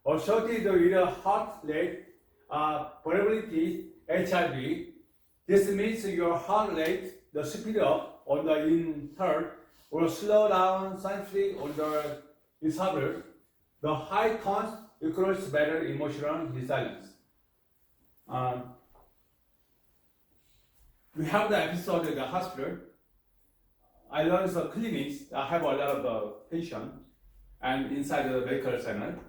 or shortage with a heart rate, variability, HIV. This means your heart rate, the speed up on the inhale, or slow down slightly on the exhaler. The high tons equals better emotional resilience. We have the episode in the hospital. I learned the clinics. I have a lot of the patients, and inside the medical center.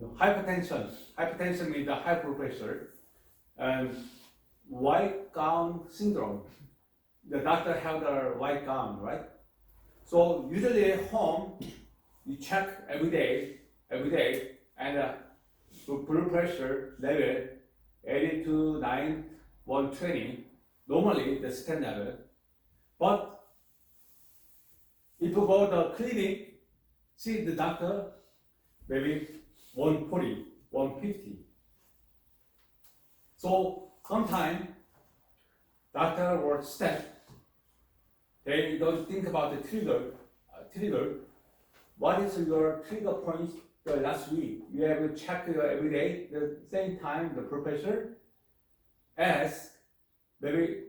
Hypertension means the high blood pressure, and white gown syndrome. The doctor have the white gown, right? So usually at home, you check every day, and blood pressure level 82/9, 120. Normally the stand level, but if you go to the clinic, see the doctor, maybe 140, 150. So sometimes doctor or staff, they don't think about the trigger. What is your trigger point the last week? You have to check every day, the same time the professor ask maybe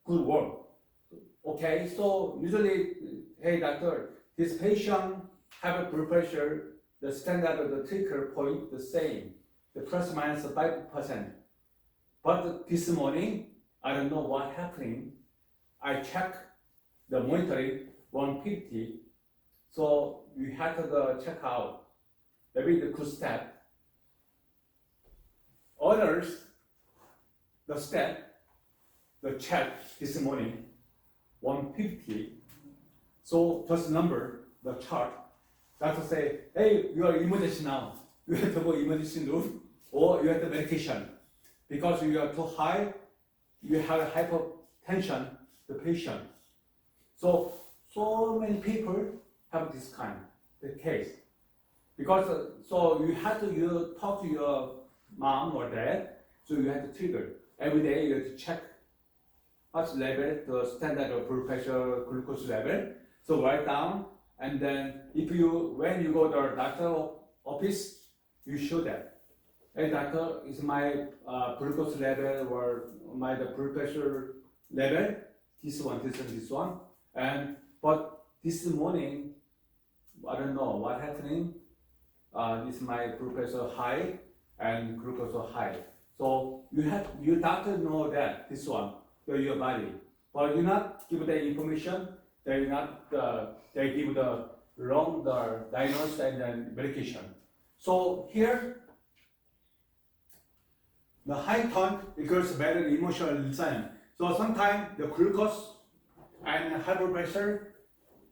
good work. Okay, so usually, hey doctor, this patient have a blood pressure, the standard of the trigger point the same, the plus minus 5%. But this morning, I don't know what happening. I check the monitoring 150, so we had to go check out. Maybe the good step. Others, the step, the check this morning 150. So just number the chart. Doctor say, hey, you are emergency now. You have to go emergency room or you have the medication because you are too high. You have hypertension, the patient. So many people have this kind of case because so you have to you talk to your mom or dad. So you have to trigger every day. You have to check what's level, the standard of blood pressure, glucose level. So write down, and then when you go to the doctor office, you show that. Hey doctor, is my glucose level or my blood pressure level this one, and but this morning I don't know what happening. This my blood pressure high and glucose high. So you doctor know that this one your body, but you not give the information. They not they give the wrong diagnosis and then medication. So here the high tone equals very emotional sign. So sometimes the glucose and high blood pressure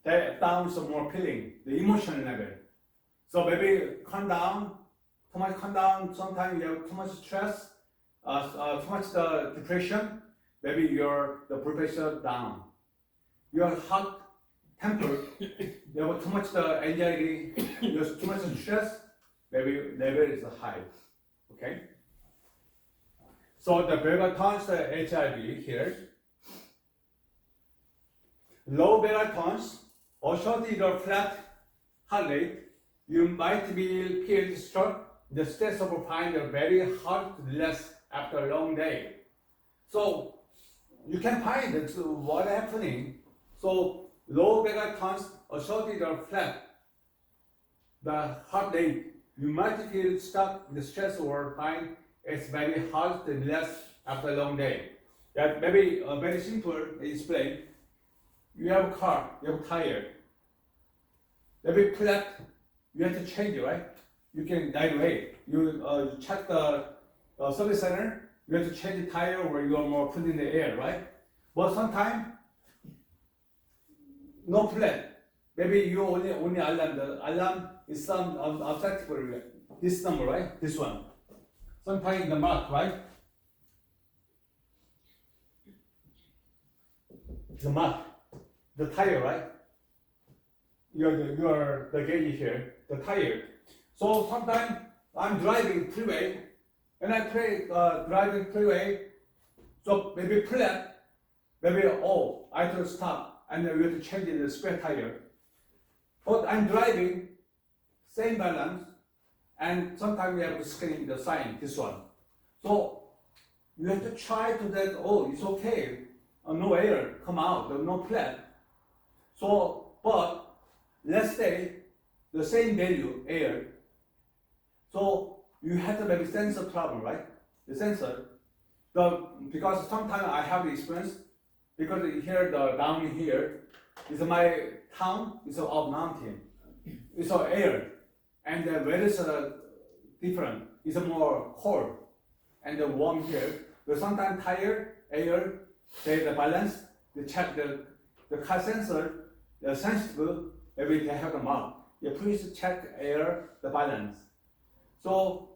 they down some more feeling the emotional level. So maybe calm down, too much calm down. Sometimes you have too much stress, too much depression. Maybe the blood pressure down. Your hot temper, you have too much anxiety, you have too much stress. Maybe level is high. Okay. So the beta tones, the HIV here. Low beta tones, or shortly the flat heart rate, you might feel struck. The stress of find very hard to relax after a long day. So you can find what happening. So low beta tones, or shortly the flat, the heart rate, you might feel stuck in the stress or find it's very hard to relax after a long day. That maybe a very simple explain. You have a car, you have a tire. Maybe flat, you have to change it, right? You can right away. You check the service center. You have to change the tire or you are more put in the air, right? But sometimes no flat. Maybe you only alarm. The alarm is some objective. This number, right? This one. Sometimes the mark, right? The mark, the tire, right? You're the gauge here, the tire. So sometimes I'm driving freeway, and I driving freeway. So maybe flat, maybe I have to stop, and then we have to change the spare tire. But I'm driving, same balance. And sometimes we have to scan the sign, this one. So you have to try to that, it's okay. No air come out, no flat. So, but let's say the same value, air. So you have to maybe sensor problem, right? The sensor. Because sometimes I have the experience, because here, down here, is my town, is up mountain. It's air. And the weather is different. It's more cold and warm here. But sometimes tire, air, the balance. They check the car sensor, the sensitive. Maybe they have the mark. You please check air, the balance. So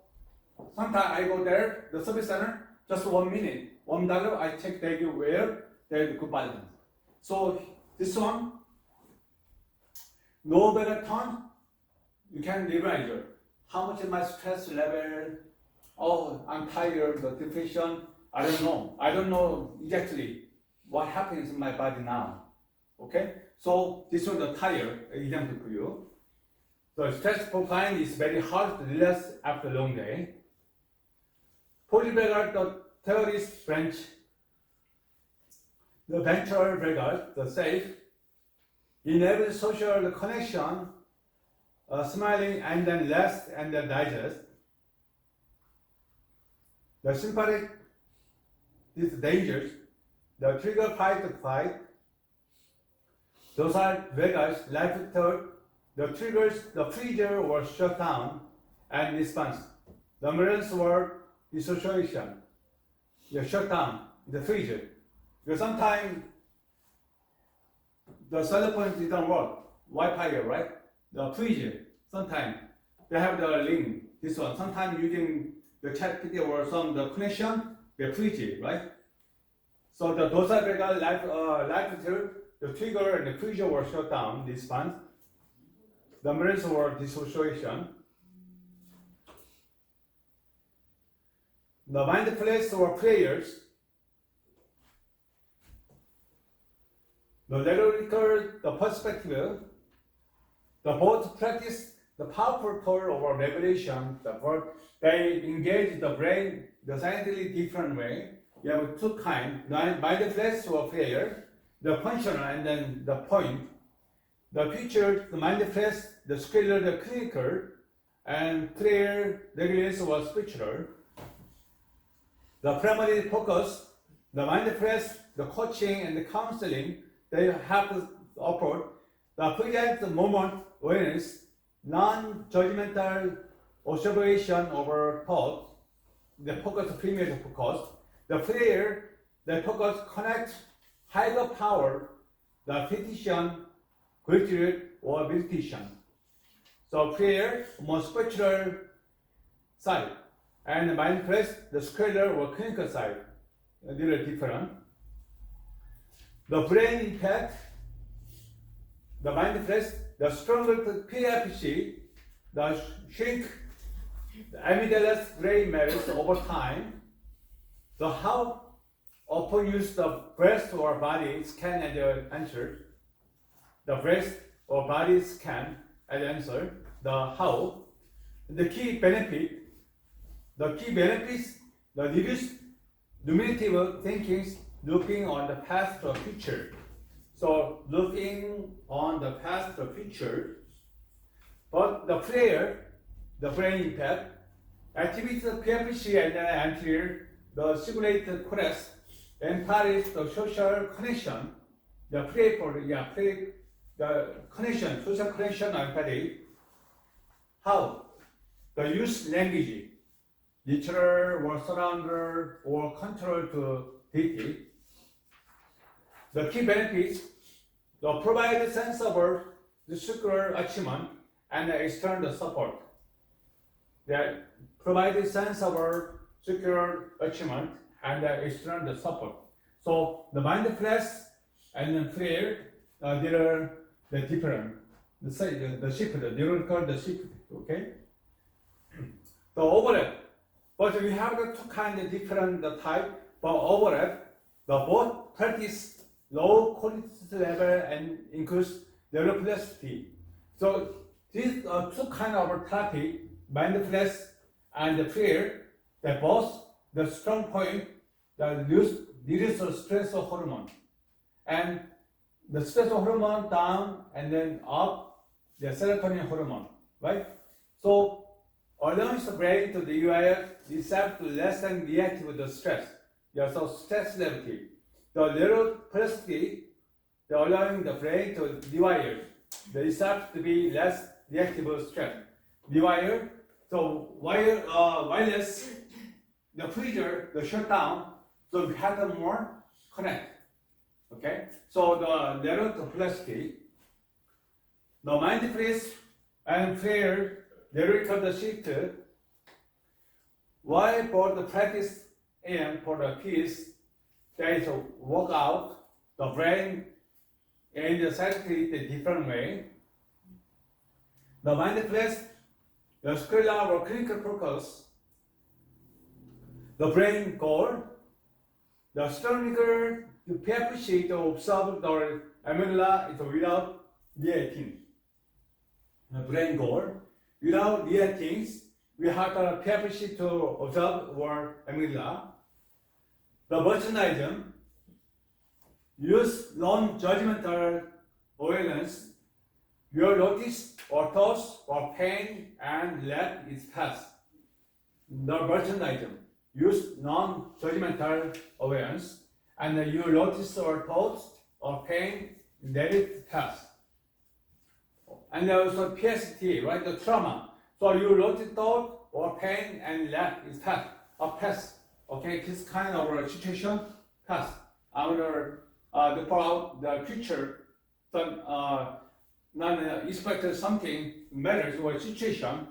sometimes I go there, the service center, just 1 minute, $1. I check they give where they have good balance. So this one, no better tone. You can revise how much is my stress level. I'm tired, the depression. I don't know. I don't know exactly what happens in my body now. Okay? So this was the tired example for you. The stress profile is very hard to relax after a long day. Polyvagal, the theorist branch. the ventral vagus, the safe, enables social connection, smiling and then rest and then digest. The sympathetic is dangerous. The trigger fight to fight. Dorsal vagus, life third, the triggers the freezer or shut down and response. The emergency word dissociation. The shut down, the freezer. Because sometimes the cell phone didn't work. Wi-Fi, right? The freezer. Sometimes they have the link. This one. Sometimes using the chat video or some the connection, they freeze it, right? So the dorsal vagal life third, the trigger and the freezer were shut down. Response. The emergency word dissociation. The mindfulness or prayers. The rhetorical, the perspective, the both practice the powerful tool over revelation. They engage the brain the scientifically different way. You have two kinds: mindfulness or prayer, the functional and then the point. The future, the mindfulness, the scalar, the clinical, and prayer, regulation or spiritual. The primary focus, the mindfulness, the coaching and the counseling, they have to offer the present moment awareness, non-judgmental observation over thought, the focus, premier focus. The prayer, the focus connect higher power, the petition, gratitude or meditation. So prayer, more spiritual side, and mindfulness, the scalar or clinical side, a little different. The brain impact, the mindfulness, the stronger the PFC, the shrink, the amygdala's gray matters over time. So how often use the breast or body scan as the answer. The breast or body scan as answer. The how. The key benefits, the reduced ruminative thinkings, looking on the past or future. So looking on the past or future. But the prayer, the brain impact, activates the PFC and then anterior, the simulated cortex, encourages the social connection, the the connection, social connection empathy. How? The use language, literal or surrounder or control to deity. The key benefits, the provide a sense of the circular achievement and the external support. They provide a sense of circular achievement and the external support. So the mindfulness and the prayer, they are the different. The shift, the neurological, the shift, okay? The overlap, but we have the two kind of different type, but overlap, the both practice low cortisol level and increase neuroplasticity. So these are two kind of therapy, mindfulness and the prayer, that both the strong point that reduce the stress hormone. And the stress hormone down and then up, the serotonin hormone, right? So allows the brain to rewire itself to less than react with the stress. Yeah, so stress levity. The neuroplasticity, the allowing the brain to rewire the itself to be less reactive to stress. Rewire, so wireless, the freezer, the shutdown, so we have the more connect. Okay, so the neuroplasticity, the mindfulness and prayer, lyrical the shift. Why for the practice and for the peace, there is a workout, the brain and the psyche the different way. The mindfulness, the scalar or clinical focus, the brain goal, the stronger to appreciate to observe the amygdala is without reacting. The brain goal, without reacting, we have the capacity to observe our amygdala. The merchandism, use non-judgmental awareness. Your notice or thoughts or pain and let it pass. The merchandising. Use non-judgmental awareness and you notice or thoughts or pain, let it pass. And also PST, right? The trauma. So you notice thought or pain and let it pass. Pass. Okay, this kind of a situation pass. After the future, some non-expected something matters or situation.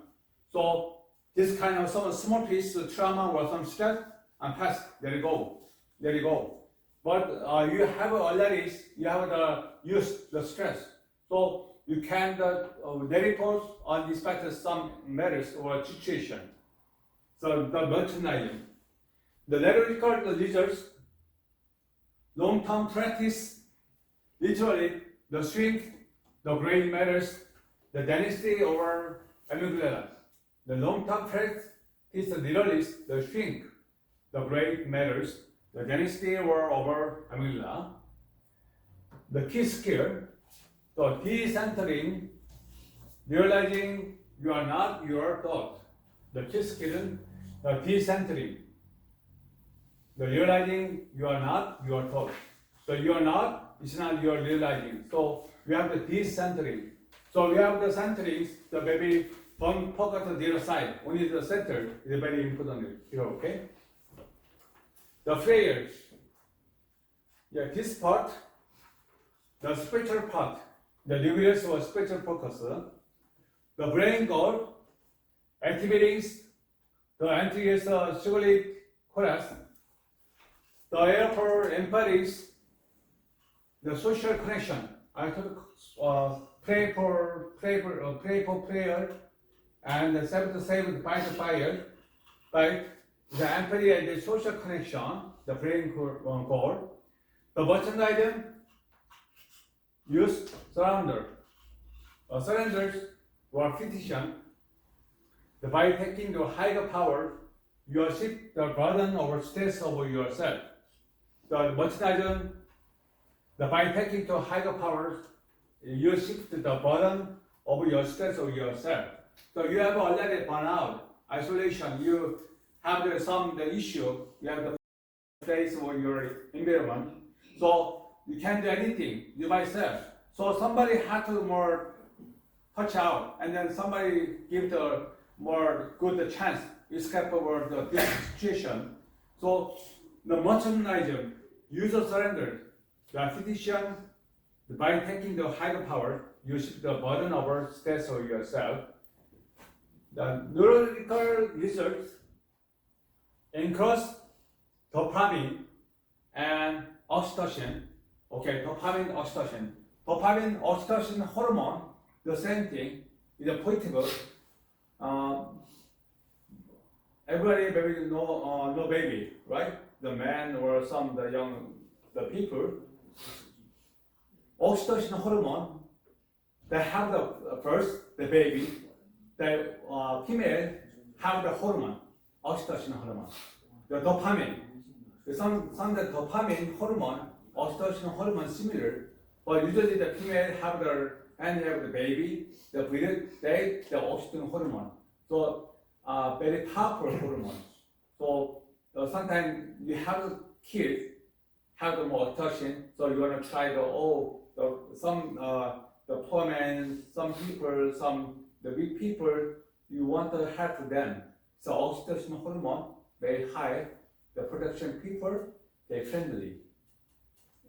So this kind of some small piece of trauma or some stress and pass. Let it go. Let it go. But you have already used the stress. So you can let it go unexpected some matters or situation. So the merchandising. The theoretical results, long-term practice, literally the strength, the gray matters, the density over amygdala. The long-term practice is literally the shrink, the gray matters, the density over amygdala. The key skill, the decentering, realizing you are not your thought. The key skill, the decentering, the realizing you are not your thought. So you are not, it's not your realizing. So we have the decentering. So we have the centering, the baby focus on the other side. Only the center is very important here, okay? The prayers. Yeah, this part, the spiritual part, the nucleus or spiritual focus, the brain goal, activating the anterior cingulate chorus, the air for empathies, the social connection. I thought pray for prayer, and the seventh by the fire, right? The empathy and the social connection, the brain goal, the merchandising, use surrender. Surrenders or petition, by taking the higher power, you shift the burden or stress over yourself. The merchandising, by taking the higher power, you shift the burden over your stress over yourself. So you have already burnout, isolation, you have the issue, you have the place or your environment. So you can't do anything, you by yourself. So somebody had to more touch out, and then somebody give the more good chance to escape over this situation. So the merchandising, user surrender, the physician, by taking the higher power, you shift the burden over stress over yourself. The neurological results increase dopamine and oxytocin. Okay, dopamine, oxytocin. Dopamine, oxytocin hormone, the same thing, is a positive. Everybody maybe no baby, right? The man or the people. Oxytocin hormone, they have the first, the baby, the female have the hormone, oxytocin hormone. The dopamine, some the dopamine hormone, oxytocin hormone similar, but usually the female have the baby, the oxytocin hormone. So very powerful hormone. So sometimes you have kids have the more oxytocin, so you want to try the poor man, some people, the weak people, you want to help them. So oxytocin hormone very high. The production people, they friendly.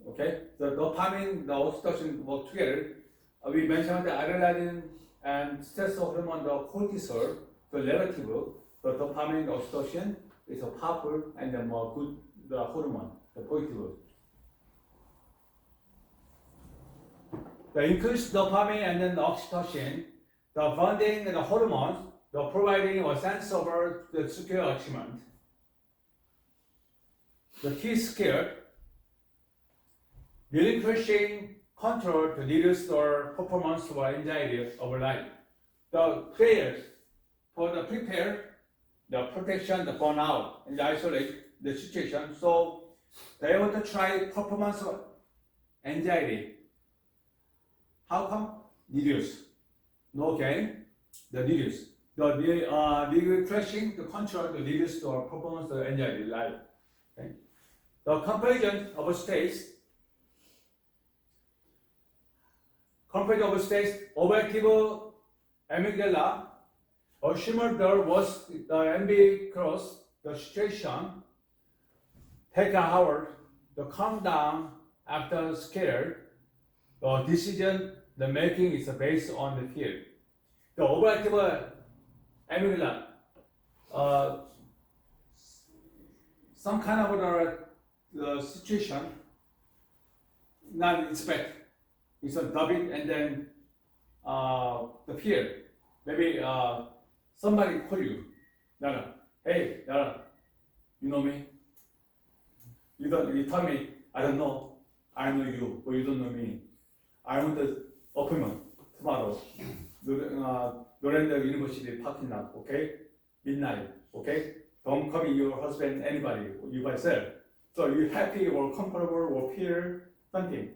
Okay, the dopamine, the oxytocin work together. We mentioned the adrenaline and stress hormone, the cortisol, the relative, the dopamine, oxytocin is a powerful and the more good the hormone, the positive. The increased dopamine and then the oxytocin, the bonding and the hormones, the providing a sense of the secure achievement. The key skill, relinquishing control to reduce the performance or anxiety over life. The prayers for the prepare, the protection, the burnout, and the isolate the situation. So they want to try performance anxiety. How come? Reduce. No gain, the reduce. The crashing, the control, the reduce the performance, the anxiety, life. Okay? The comparison of states. Comparison of states, overactive amygdala, or similar was the MB cross, the situation, take an hour, the calm down after scared, the decision, the making is based on the fear. The overactive amygdala, some kind of the situation, not expect. It's a debit and then the fear. Maybe somebody call you, Nara. Hey, Nara, you know me? You tell me, I don't know. I know you, but you don't know me. I want the appointment tomorrow. Lordland University parking lot, okay? Midnight, okay? Don't call me your husband, anybody, you by yourself. So you happy or comfortable or fear something.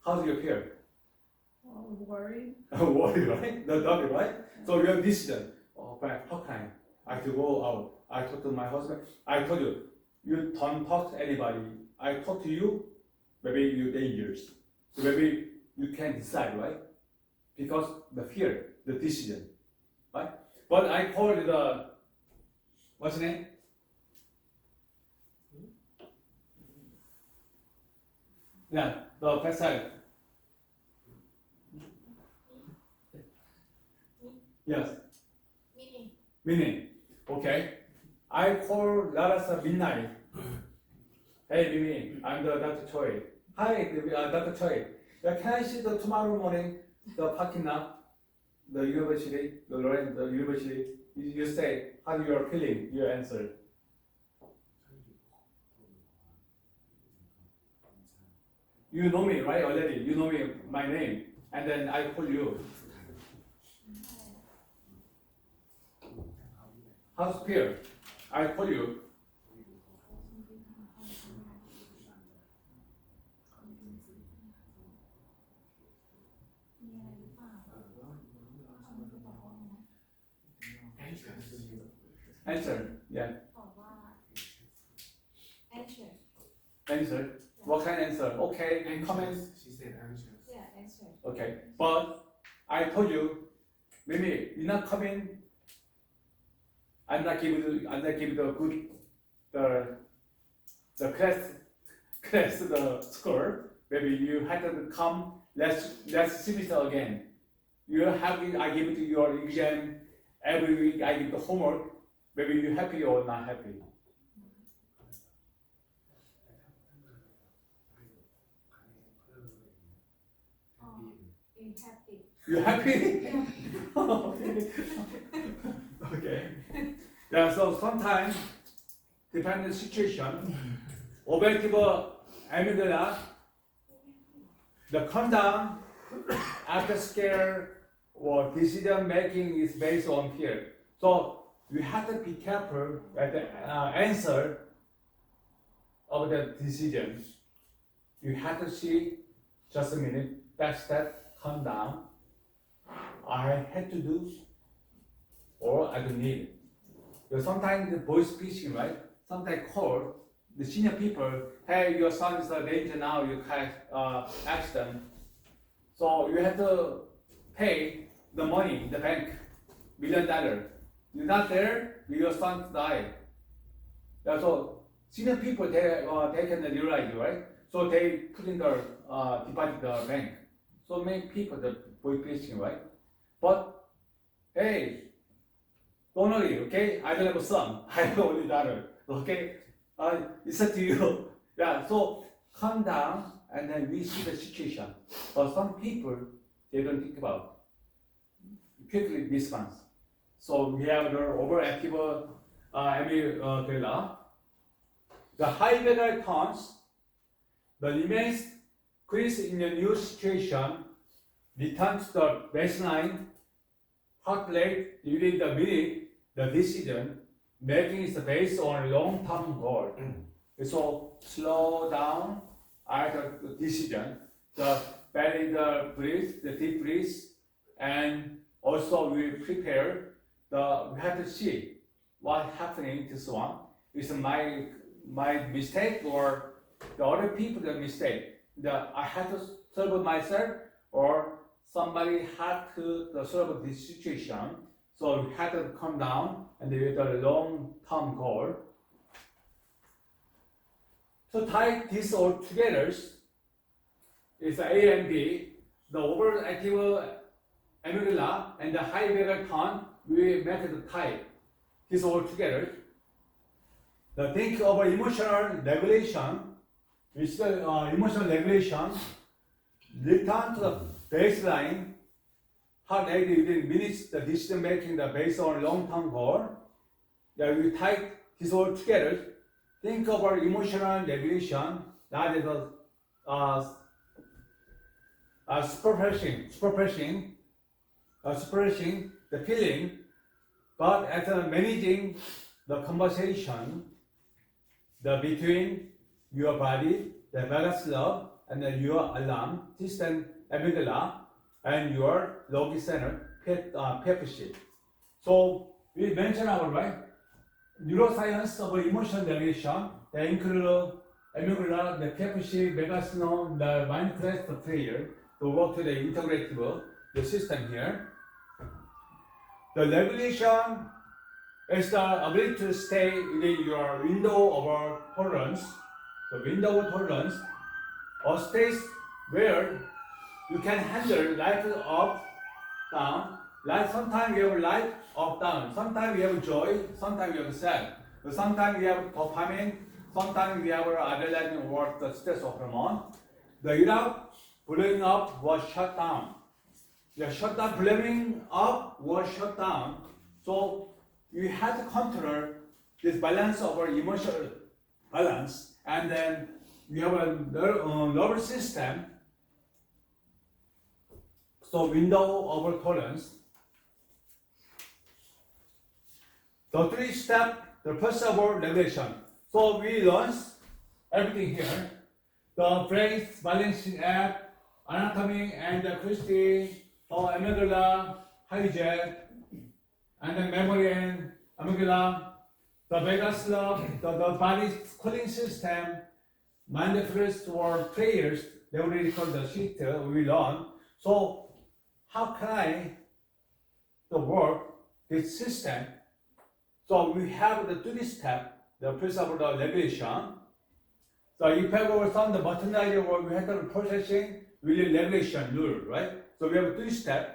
How do you feel? Worried. Worried, right? The dog, right? So you have decision. Oh, but how can I have to go out? I talk to my husband. I told you, you don't talk to anybody. I talk to you, maybe you're dangerous. So maybe you can't decide, right? Because the fear, the decision, right? But I called the, what's the name? Yeah, the pesticide. Yes. Meaning. Okay. I call Larasa midnight. Hey, Mimi, I'm the Dr. Choi. Hi, Dr. Choi. Yeah, can I see the tomorrow morning the parking lot, the university, the Lordland University? You say how you are feeling. You answer. You know me, right? Already. You know me, my name, and then I call you. How's fear? I call you. Answer. Yeah. Answer. What kind of answer? Okay. Comment. She said anxious. Yeah, answer. Okay. But I told you, Mimi, you're not coming. I'm not giving the good the class the score. Maybe you had to come last semester again. You happy? I give it to your exam every week. I give the homework. Maybe you happy or not happy. In happy. You happy? Okay. Okay. Yeah. So sometimes, depending on the situation, overactive amygdala, the calm down after scare or decision making is based on fear. So you have to be careful at the answer of the decision. You have to see just a minute, back step, calm down. I had to do or I don't need it. Because sometimes the voice speaking, right? Sometimes call the senior people, hey, your son is in danger now, you had accident. So you have to pay the money in the bank, $1 million. You're not there, your son died. Yeah, so senior people, they can realize, right? So they put in the deposit the bank. So many people, the voice speaking, right? But hey, don't worry, okay? I don't have a son. I have only daughter, okay? It's up to you. Yeah, so calm down and then we see the situation. But some people, they don't think about quickly response. So we have the overactive amygdala. The high vagal tones, the remains quiz in a new situation, returns the baseline, heart rate during the minute, the decision making is based on long-term goal. So slow down I had a decision. The belly, the breathe, the deep breathe, and also we prepare we have to see what happening this one. Is my mistake or the other people's mistake? I had to solve myself or somebody had to solve this situation. So we had to come down and with a long-term goal. To tie this all together is A and B. The overactive amygdala and the high vagal tone, we make it tie this all together. The think of emotional regulation, which emotional regulation, return to the baseline, heart rate within minutes, the decision making the based on long-term goal. We tie this all together. Think about emotional regulation, that is suppressing the feeling, but as managing the conversation between your body, the vagus nerve, and your alarm system, amygdala, and your logic center, pepsi. So we mentioned about neuroscience of emotional regulation. They include amygdala, the pepsi, vagus nerve, the mindfulness player to work to the integrative the system here. The regulation is the ability to stay within your window of tolerance. The window of tolerance, or space where you can handle life up, down. Like sometimes you have life up, down. Sometimes you have joy, sometimes you have sad. Sometimes you have dopamine, sometimes you have adrenaline or the stress hormone. The without blowing up was shut down. The shut down, blowing up was shut down. So you have to control this balance of our emotional balance, and then you have a nervous system. So window of tolerance. The three step, the first of all regulation. So we learned everything here. The brain balancing app, anatomy and the Christie, amygdala, hijack, and then memory and amygdala, the vagus nerve, the body cooling system, mindfulness or prayers, they already called the sheet we learn. So how can I work this system? So we have the 3 step, the principle of regulation. So if I go on the bottom area where we have the processing, really regulation rule, right? So we have 3 steps.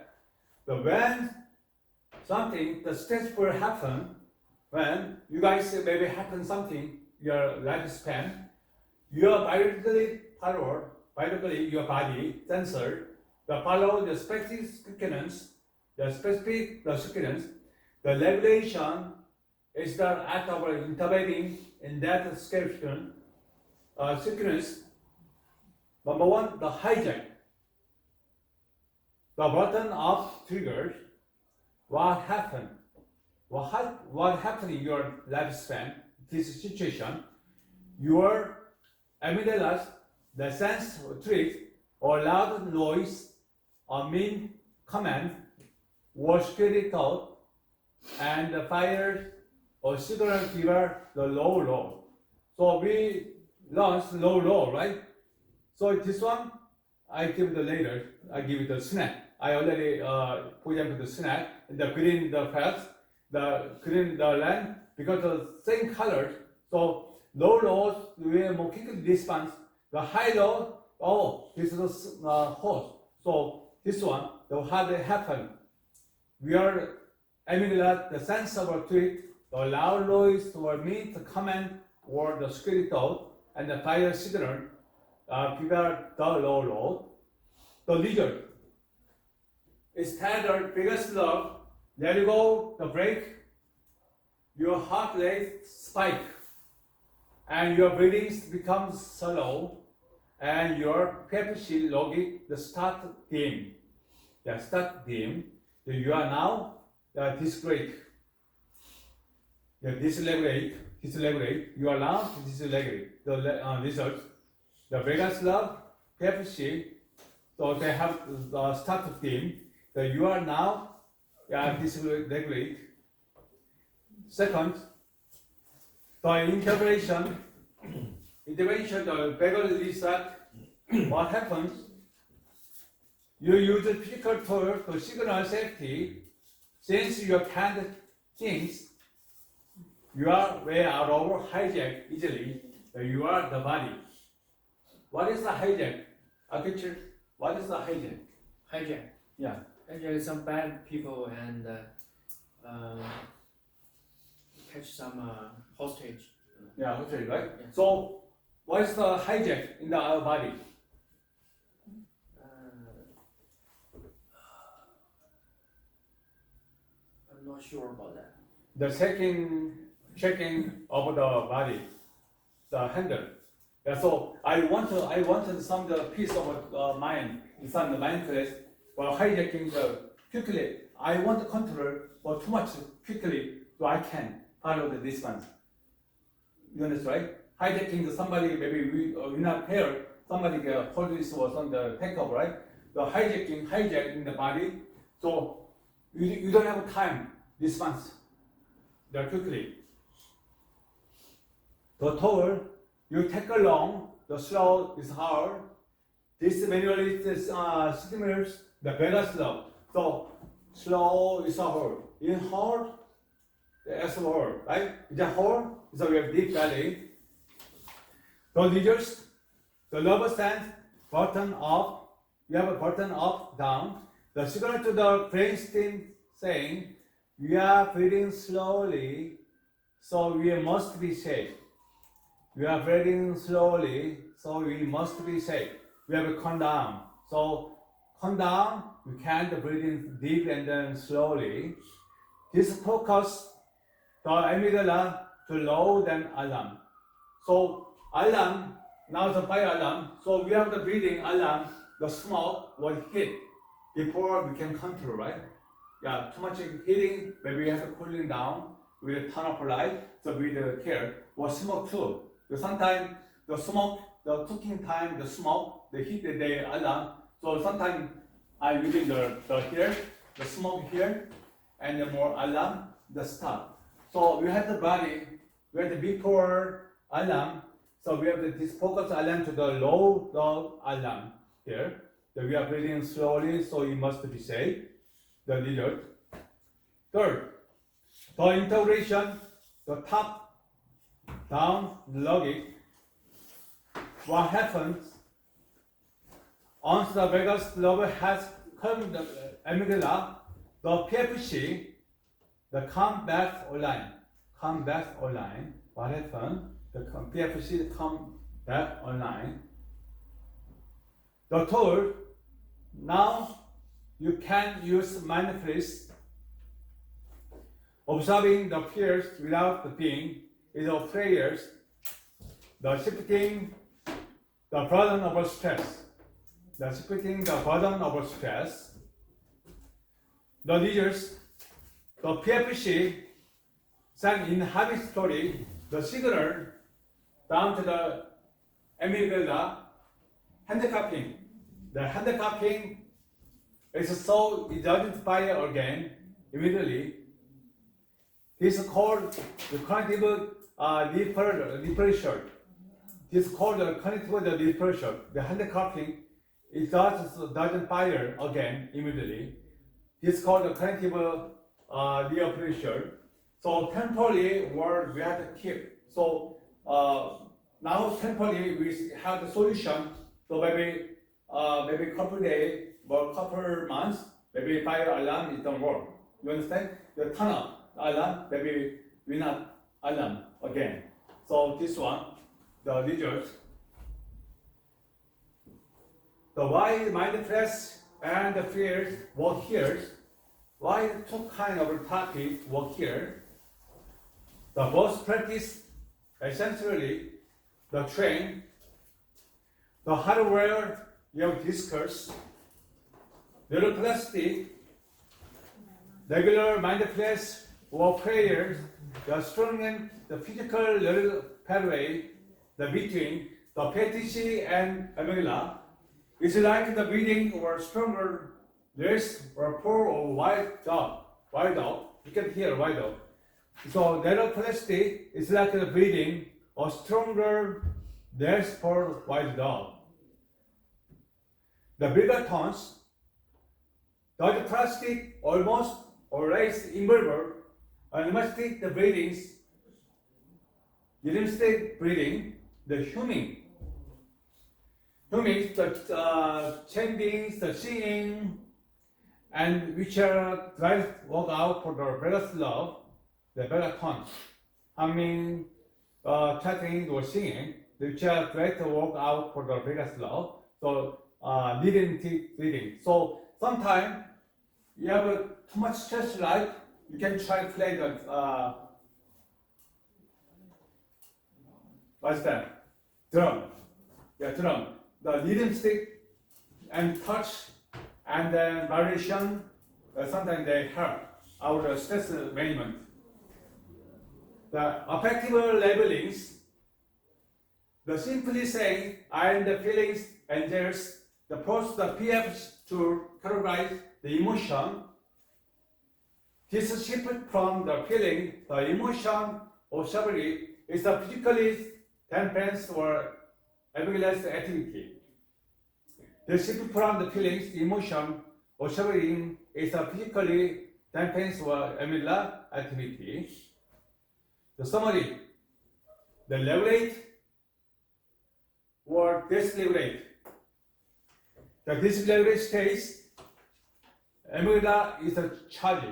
So when something, the steps will happen, when you guys maybe happen something, your lifespan, your biologically your body sensor, the follow the specific sequence, the regulation is the act of intervening in that sequence. Number 1, the hijack. The button of triggers. What happened? What happened in your lifespan? This situation, your amygdala, the sense of threat or loud noise, or mean command, or scary thought, and the fire or signal giver, the low. So we launched low, right? So this one, I give it later. I give it the snack. I already put them to the snack. The green, the fats, the green, the land, because the same colors. So low, we have more quick response. The high low, this is host. So this one, how they happen. We are amygdala, the sense of a tweet, the loud noise or mean, the comment, or the scary thought, and the fire signal, prepare the low. The leader is tethered biggest love, let you go, the break, your heart rate spike, and your breathing becomes slow, and your pepsi logic, the start dim. You are now dysregulate. Dysregulate. You are now dysregulate. The result. the Vegas Love, PFC, so they have the start theme. That you are now dysregulate. Second, the intervention, the vagal reset. What happens? You use a physical tool to signal safety. Since you can't think, you are way out of hijack easily. You are the body. What is the hijack? Architecture. What is the hijack? Hijack. Yeah. Hijack some bad people and catch some hostage. Yeah, okay, right? Yeah. So, what is the hijack in our body? I'm not sure about that. The checking of the body, the handle. Yeah, so I wanted some the piece of mind, some the mindfulness, while hijacking the quickly. I want to control for too much quickly, so I can follow the distance. You understand, right? Hijacking somebody, maybe we not here, somebody hold this was on the takeover, right? The hijacking the body, so you don't have time response very quickly. The tool you take along, the slow is hard. This manually stimulates the vagus nerve. So slow is hard. In hard, the S hard, right? It's a hard, so we have deep belly. The leaders, the lower stands button up. You have a button up, down. The signal to the brainstem saying, we are breathing slowly, so we must be safe. We are breathing slowly, so we must be safe. We have to calm down. So calm down, we can't breathe in deep and then slowly. This focus the amygdala to load an alarm. So alarm, now the fire alarm, so we have the breathing alarm, the smoke will hit before we can control, right? Yeah, too much heating, maybe we have to cooling down, we will turn off light, so we care. Or smoke too. Sometimes the smoke, the cooking time, the smoke, the heat, the alarm. So sometimes I'm using the here, the smoke here, and the more alarm, the start. So we have the body, we have the before alarm, so we have this focus alarm to the low alarm here. So we are breathing slowly, so you must be safe. The result. Third, the integration, the top down logic. What happens once the vagus nerve has come the amygdala, the PFC, the come back online. Come back online. What happened? The PFC come back online. The tool now. You can use mindfulness. Observing the fears without the being is a prayers. The shifting the burden of stress. The shifting the burden of stress. The leaders, the PFC send in habit story the signal down to the amygdala handcuffing. The handcuffing it's so it doesn't fire again immediately. This is called the cognitive depression. This is called the cognitive depression. The handcuffing it doesn't fire again immediately. This is called the cognitive depression. So temporarily we have to keep. So now temporarily we have the solution. So maybe couple days. For a couple months, maybe fire alarm it don't work. You understand? The turn up alarm, maybe we not alarm again. So this one, the result. The why mindfulness and the fears work here. Why two kind of topic work here? The both practice essentially the train, the hardware you have discussed. Neuroplasticity, regular mindfulness or prayers, the strengthen the physical neural pathway the between the the PTC and amygdala is like the breathing or stronger, less or poor or wild dog. Wild dog. You can hear wild dog. So neuroplasticity is like the breathing or stronger, less poor wild dog. The bigger tones, the plastic almost or raised inverter, and the breathings, rhythmic breathing, the humming. Humming, the chanting, the singing, and which are drive work out for the Vegas love, the better tones. Humming, chanting or singing, which are great to work out for the Vegas love. So rhythmic breathing. So sometimes you have too much stress life, you can try to play the what's that? Drum. Yeah, drum. The rhythm stick and touch and then variation, sometimes they help our stress management. The affective labelings, the simply saying I am the feelings and there's the process the PF to categorize the emotion. This shift from the feeling, the emotion or suffering is the physically tense or ambiguous activity. The shift from the feelings, the emotion or suffering is a physically tense or ambiguous activity. The summary, the leverage or dysregulate. The dysregulate states, amygdala is a charge,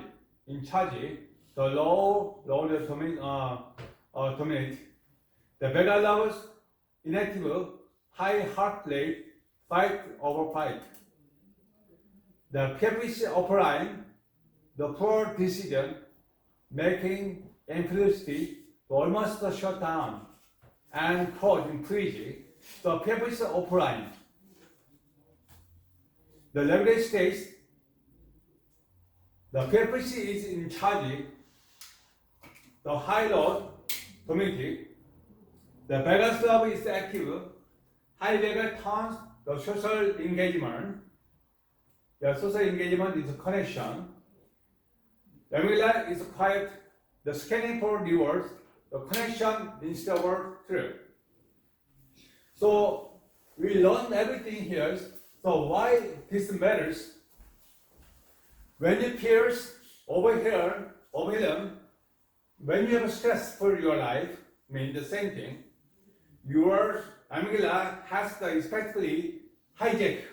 in charge, the low dominate. The vagal nerves inactive, high heart rate, fight over fight. The PFC upper line, the poor decision making impulsivity almost shut down and cause increase. The PFC upper line. The leverage states, the PFC is in charge, the high load dominating. The vagus nerve is active, high vagal turns the social engagement. The social engagement is a connection. The amygdala is quiet, the scanning for rewards, the connection is the word through. So we learn everything here. So why this matters? When you pierce overwhelm, when you have stress for your life, mean the same thing. Your amygdala has the effectively hijack.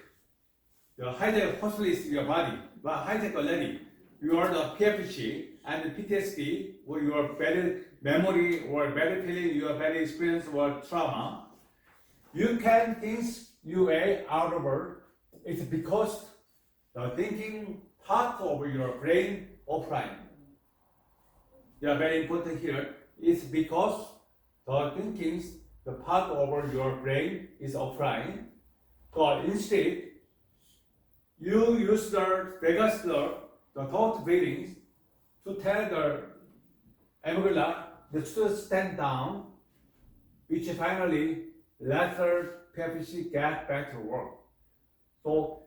The hijack possibly is your body, but hijack already. You are the PFC and the PTSD, or your bad memory or bad feeling, your bad experience or trauma. You can think you out of it. It's because the thinking part of your brain offline. Yeah, very important here. It's because the thinking, the part of your brain is offline. So instead, you use the vagus nerve, the thought breathing, to tell the amygdala to stand down, which finally let the PFC get back to work. So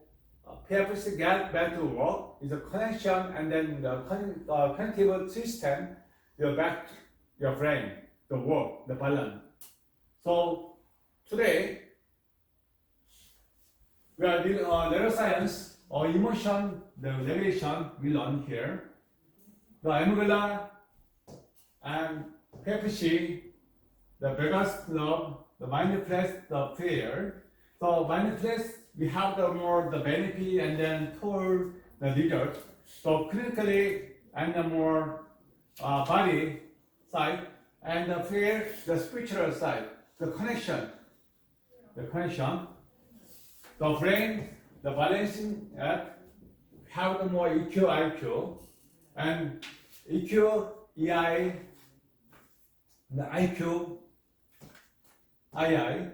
PFC get back to work is a connection, and then the cognitive system, your back, your brain, the work, the balance. So today we are doing neuroscience or emotion, the regulation we learn here. The amygdala and PFC, the vagus nerve, the mindfulness, the fear. So mindfulness, we have the more the benefit and then toward the result. So clinically and the more body side, and the fear, the spiritual side, the connection, the brain, the balancing act, have the more EQ, IQ, and EQ, EI, the IQ, II,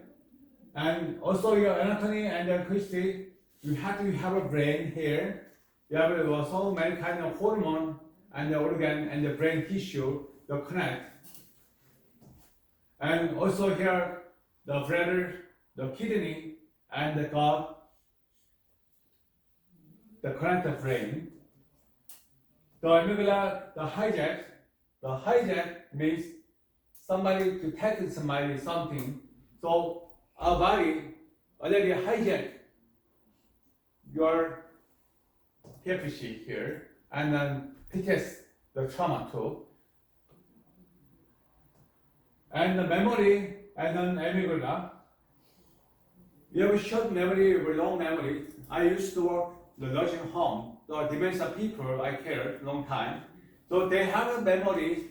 and also your anatomy and the history. You have to have a brain here. You have so many kind of hormone and the organ and the brain tissue, the connect. And also here, the bladder, the kidney and the gut, the current of brain. The amygdala, the hijack means somebody to tackle somebody something. So our body already hijacked your PFC here, and then PTS, the trauma too. And the memory, and then amygdala. We have a short memory, a long memory. I used to work in the nursing home. The dementia people I cared long time. So they have a memory.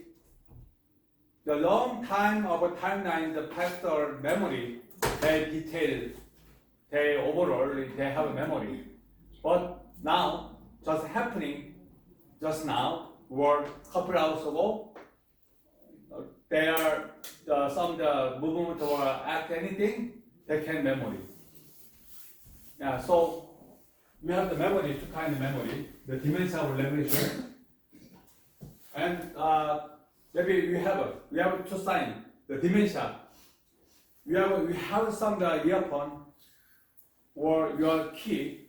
The long time of a timeline, the past or memory, they detailed, they overall, they have a memory. But now, just happening, just now, or couple hours ago, they are some the movement or act anything, they can memory. Yeah, so we have the memory, two kind of memory, the dementia or regulation, and maybe we have two signs. The dementia, we have some the earphone or your key.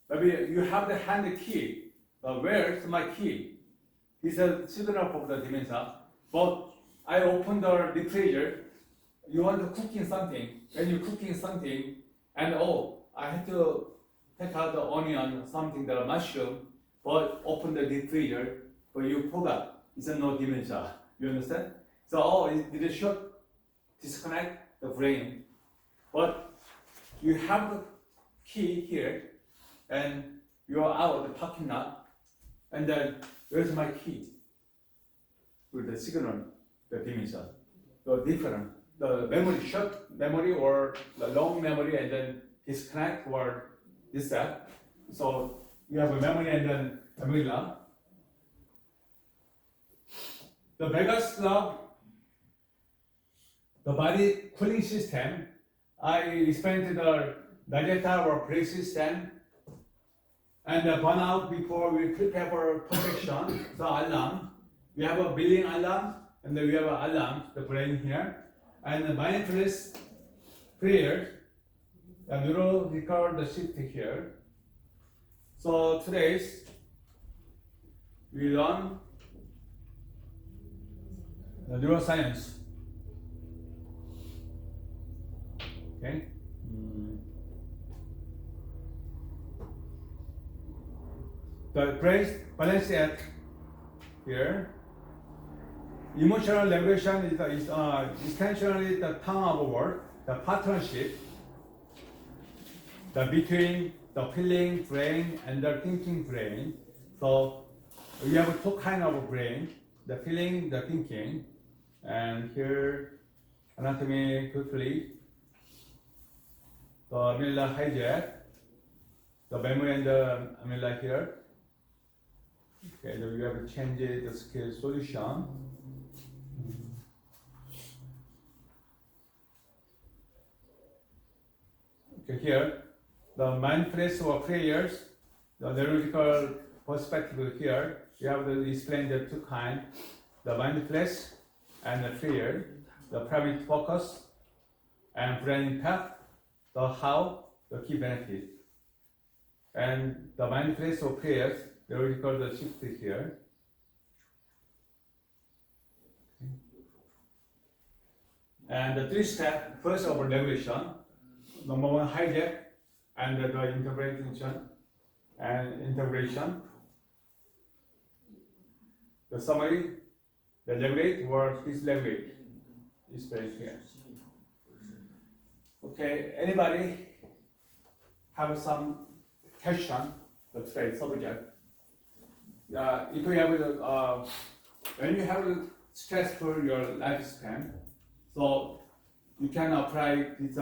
Maybe you have the hand key. Where's my key? It's a signal for the dementia. But I open the refrigerator. You want to cooking something. When you're cooking something, and I have to take out the onion, something, the mushroom, but open the refrigerator, but you forgot. It's no dementia. You understand? So, it did a short disconnect the brain. But you have the key here, and you are out of the parking lot, and then where's my key? With the signal, the dementia. The different, the memory, short memory or the long memory, and then disconnect or this that. So you have a memory and then amygdala. The vagus nerve, the body cooling system. I explained the digestive or brake system, and the burnout before we prepare for perfection. The alarm. We have a billing alarm, and then we have an alarm, the brain here, and the mindfulness prayer. The neural record the shift here. So today's we learn the neuroscience. Okay. The brain balance act here. Emotional regulation is essentially the term of word, the partnership between the feeling brain and the thinking brain. So we have two kinds of brain, the feeling, the thinking. And here, anatomy quickly. The amygdala hijack, the memory and the amygdala here. Okay, then we have to change the scale solution. Okay, here, the mindfulness or prayers, the neurological perspective here, we have to explain the two kinds, the mindfulness and the prayer, the private focus and brain impact, the how, the key benefit. And the mindfulness or prayers, neurological the shift here. And the three steps, first of all, regulation. Number one, hijack, and the interpretation and integration. The summary, the regulate or dysregulate is based here. Okay, anybody have some question? The trade subject. If you have when you have stress for your lifespan, so you can apply this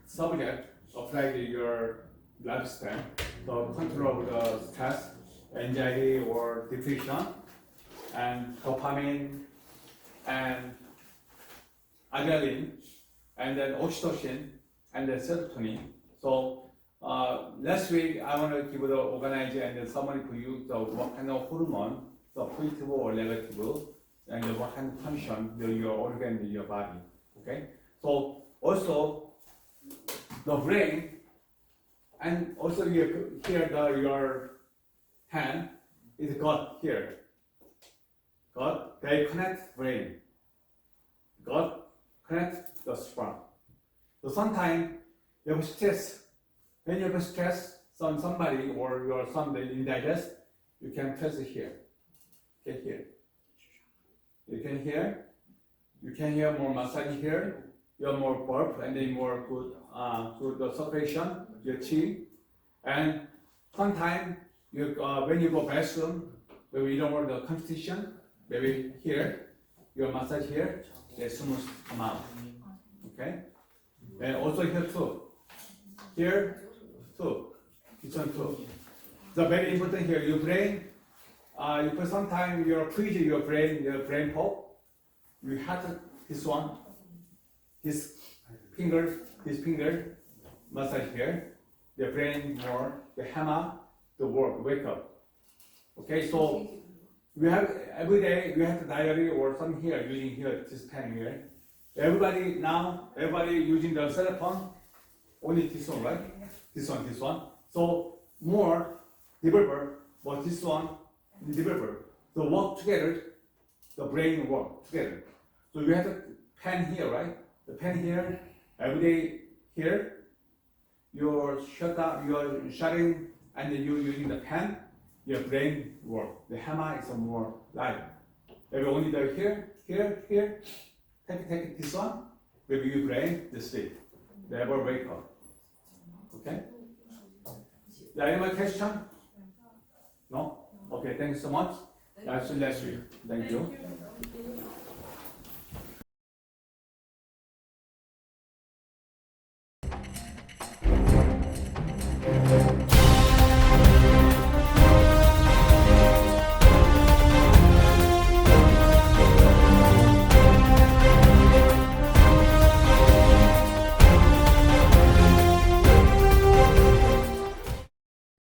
subject, apply to your lifespan, so control of the stress, anxiety or depression, and dopamine, and adrenaline, and then oxytocin, and then serotonin. So last week I want to give the organizer and the summary for you, so what kind of hormone, so positive or negative, and what kind of function your organ in your body. Okay, so also the brain, and also you here your hand is got here. Got they connect brain. Got connect the sperm. So sometimes you have stress. When you have stress, somebody or your somebody indigest, you can press it here. Okay, here. You can hear more massage here. You have more burp and then more good the circulation, your chi. And sometimes you when you go bathroom, maybe you don't want the constitution, maybe here, your massage here, the smooth come out. Okay? And also here too. Here too. This one too. So very important here, your brain, you put sometimes your freeze your brain pop, you have to, this one, his finger, massage here, the brain more, the hammer, the work, wake up. Okay, so we have every day we have the diary or some here using here this pen here. Everybody using the cell phone, only this one, right? This one. So more developer, but this one developer. So work together, the brain work together. So you have the pen here, right? The pen here, every day here, you're shutting and then you're using the pen, your brain work. The hammer is a more light. Maybe only the here, take this one, maybe your brain, the sleep. Never wake up. Okay? Yeah, any more question? No? Okay, thank you so much. That's the last week. Thank you. you.